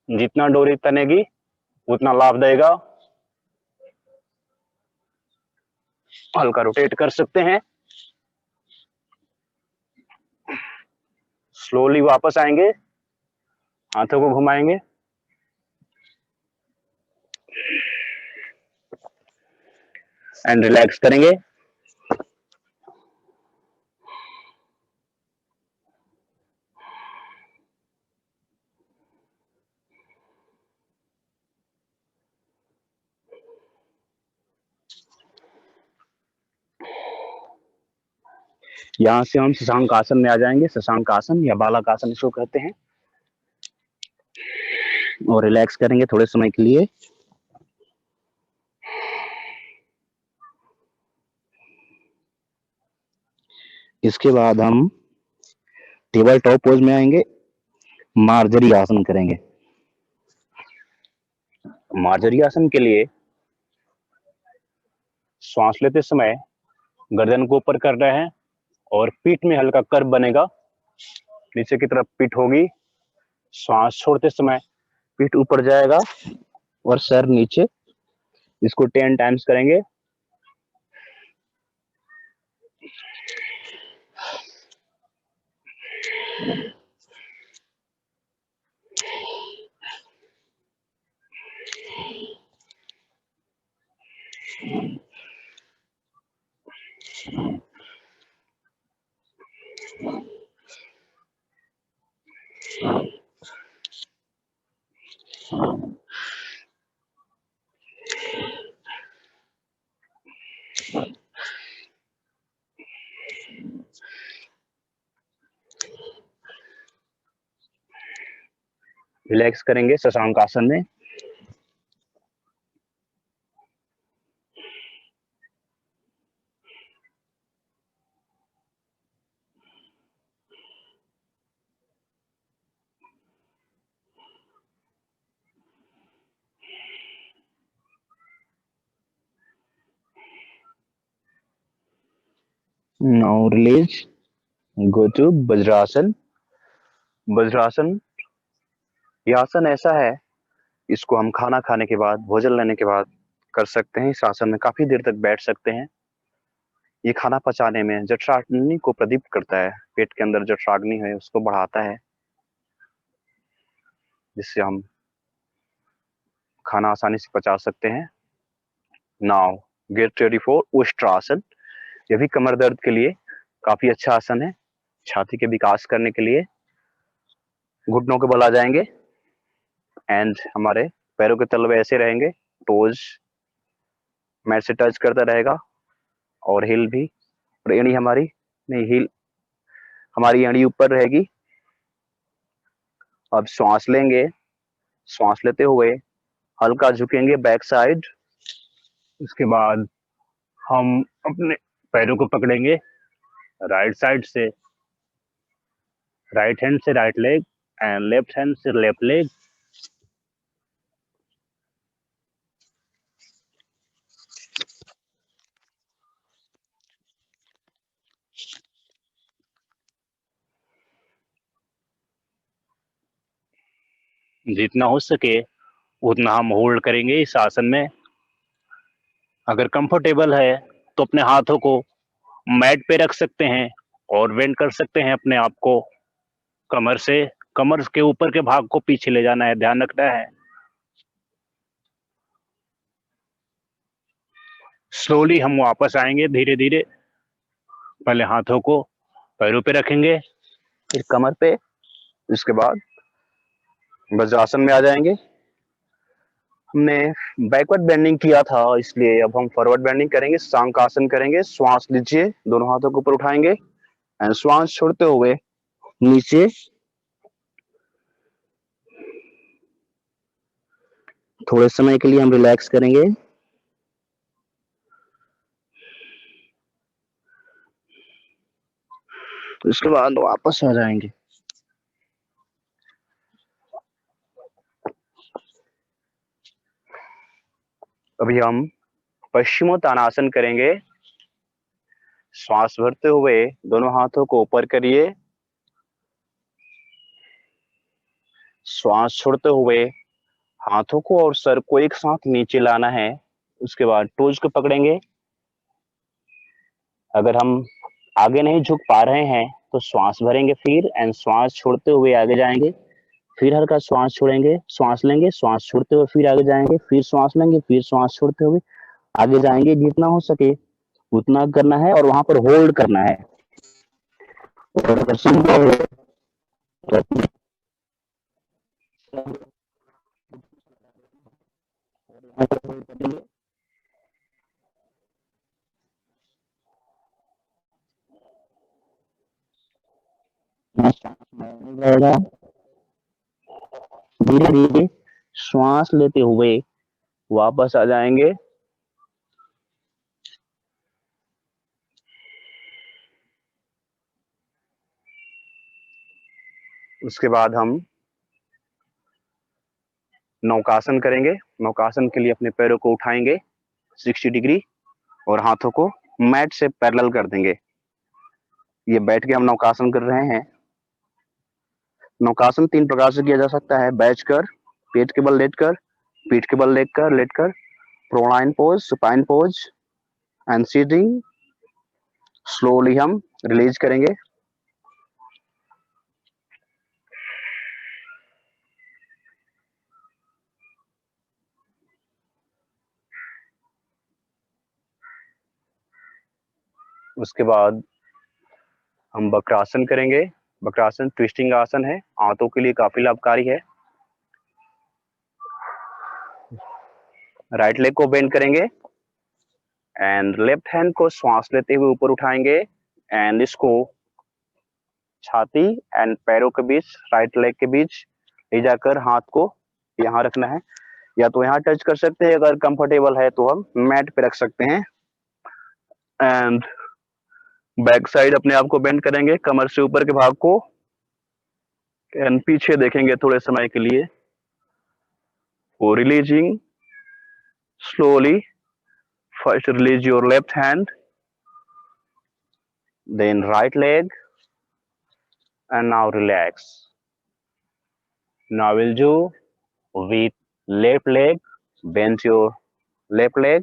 जितना डोरी तनेगी उतना लाभ देगा। हल्का रोटेट कर सकते हैं। स्लोली वापस आएंगे, हाथों को घुमाएंगे एंड रिलैक्स करेंगे। यहां से हम शशांक आसन में आ जाएंगे। शशांक आसन या बालक आसन इसको कहते हैं। और रिलैक्स करेंगे थोड़े समय के लिए। इसके बाद हम टेबल टॉप पोज में आएंगे, मार्जरी आसन करेंगे। मार्जरी आसन के लिए श्वास लेते समय गर्दन को ऊपर कर रहे हैं और पीठ में हल्का कर्व बनेगा, नीचे की तरफ पीठ होगी। श्वास छोड़ते समय पीठ ऊपर जाएगा और सर नीचे। इसको 10 टाइम्स करेंगे। रिलैक्स करेंगे शशांक आसन में। Now release, go to vajrasana. Vajrasana यह आसन ऐसा है, इसको हम खाना खाने के बाद, भोजन लेने के बाद कर सकते हैं। इस आसन में काफी देर तक बैठ सकते हैं। ये खाना पचाने में जठराग्नि को प्रदीप्त करता है, पेट के अंदर जठराग्नि है उसको बढ़ाता है, जिससे हम खाना आसानी से पचा सकते हैं। Now get ready for Ushtrasana. यह भी कमर दर्द के लिए काफी अच्छा आसन है, छाती के विकास करने के लिए। घुटनों के बल आ जाएंगे एंड हमारे पैरों के तलवे ऐसे रहेंगे, टोज मैट से टच करता रहेगा और हिल भी, और एड़ी हमारी नहीं, हिल हमारी एड़ी ऊपर रहेगी। अब श्वास लेंगे, श्वास लेते हुए हल्का झुकेंगे बैक साइड। उसके बाद हम अपने पैरों को पकड़ेंगे राइट साइड से, राइट हैंड से right leg and left hand से लेफ्ट लेग। जितना हो सके उतना हम होल्ड करेंगे इस आसन में। अगर कंफर्टेबल है तो अपने हाथों को मैट पे रख सकते हैं और बेंड कर सकते हैं अपने आप को। कमर से, कमर के ऊपर के भाग को पीछे ले जाना है, ध्यान रखना है। स्लोली हम वापस आएंगे धीरे धीरे। पहले हाथों को पैरों पे रखेंगे, फिर कमर पे, इसके बाद वज्रासन में आ जाएंगे। हमने बैकवर्ड बेंडिंग किया था, इसलिए अब हम फॉरवर्ड बेंडिंग करेंगे, शशांक आसन करेंगे। श्वास लीजिए, दोनों हाथों को ऊपर उठाएंगे एंड श्वास छोड़ते हुए नीचे। थोड़े समय के लिए हम रिलैक्स करेंगे। उसके बाद वापस आ जाएंगे। अभी हम पश्चिमोत्तानासन करेंगे। श्वास भरते हुए दोनों हाथों को ऊपर करिए, श्वास छोड़ते हुए हाथों को और सर को एक साथ नीचे लाना है। उसके बाद टोज को पकड़ेंगे। अगर हम आगे नहीं झुक पा रहे हैं तो श्वास भरेंगे फिर एंड श्वास छोड़ते हुए आगे जाएंगे, फिर हल्का श्वास छोड़ेंगे, श्वास लेंगे, श्वास छोड़ते हुए फिर आगे जाएंगे, फिर श्वास लेंगे, फिर श्वास छोड़ते हुए आगे जाएंगे। जितना हो सके उतना करना है और वहां पर होल्ड करना है। और अगर संभव हो तो अपने रहेगा। धीरे धीरे श्वास लेते हुए वापस आ जाएंगे। उसके बाद हम नौकासन करेंगे। नौकासन के लिए अपने पैरों को उठाएंगे 60 डिग्री और हाथों को मैट से पैरेलल कर देंगे। ये बैठ के हम नौकासन कर रहे हैं। नौकासन 3 प्रकार से किया जा सकता है, बैठकर, पेट के बल लेटकर, पीठ के बल लेटकर, prone pose, supine pose and sitting. Slowly हम रिलीज करेंगे। उसके बाद हम वक्रासन करेंगे। वक्रासन ट्विस्टिंग आसन है, हाथों के लिए काफी लाभकारी है। राइट लेग को बेंड करेंगे एंड लेफ्ट हैंड को श्वास लेते हुए ऊपर उठाएंगे एंड इसको छाती एंड पैरों के बीच, राइट लेग के बीच ले जाकर हाथ को यहाँ रखना है, या तो यहाँ टच कर सकते हैं, अगर कंफर्टेबल है तो हम मैट पे रख सकते हैं। एंड बैक साइड अपने आप को बेंड करेंगे, कमर से ऊपर के भाग को, एंड पीछे देखेंगे थोड़े समय के लिए। वो releasing slowly. First release your left hand, then right leg, and now relax. Now we'll do with left leg, bend your left leg,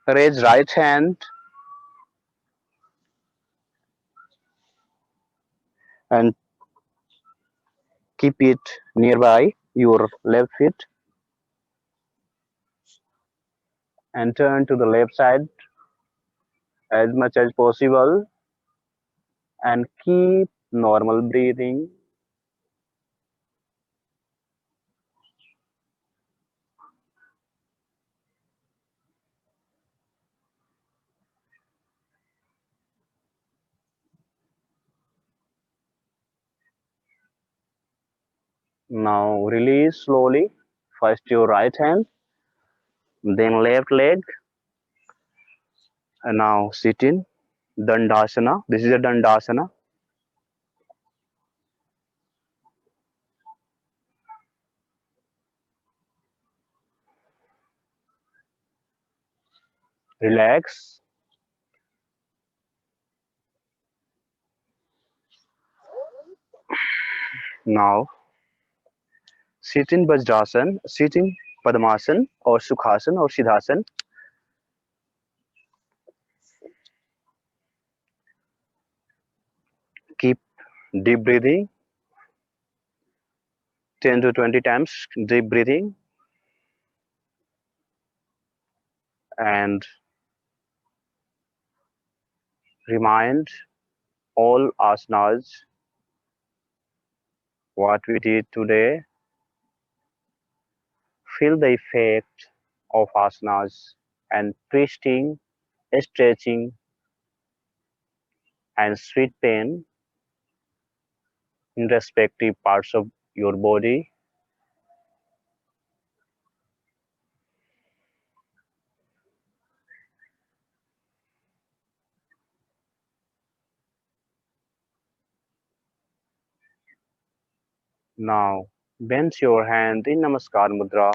raise right hand, and keep it nearby your left feet, and turn to the left side as much as possible, and keep normal breathing. Now release slowly. First your right hand, then left leg, and now sit in Dandasana. This is a Dandasana. Relax. Now sit in Vajrasan, sit in Padmasan और सुखासन और siddhasana. Keep deep breathing, 10 to 20 times deep breathing, and remind all asanas what we did today. Feel the effect of asanas and twisting, stretching, and sweet pain in respective parts of your body. Now bend your hand in Namaskar Mudra.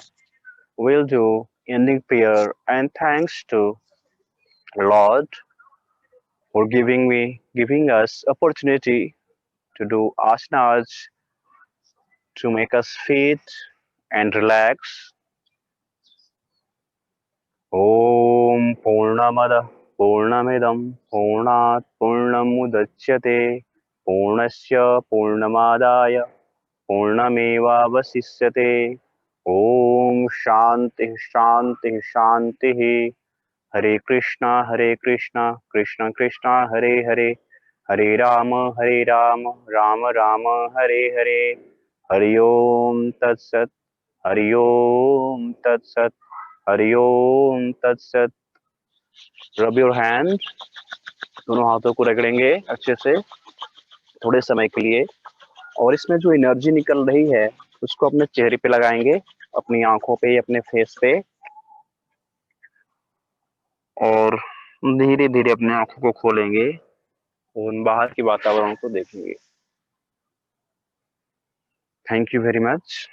We'll do ending prayer and thanks to Lord for giving us opportunity to do asanas to make us fit and relax. Om Purnamada Purnamidam Purnat Purnamudachyate Purnasya Purnamadaya Purnamevavasisyate. Om Shanti Shanti Shanti. Hare Krishna Krishna Krishna Hare Hare, Hare Rama Rama Rama Hare Hare. Hari Om Tat Sat, Hari Om Tat Sat, Hari Om Tat Sat. Rub your hand, दोनों हाथों को रगड़ेंगे अच्छे से थोड़े समय के लिए, और इसमें जो एनर्जी निकल रही है उसको अपने चेहरे पे लगाएंगे, अपनी आंखों पे, अपने फेस पे, और धीरे धीरे अपने आंखों को खोलेंगे और बाहर के वातावरण को देखेंगे। Thank you very much.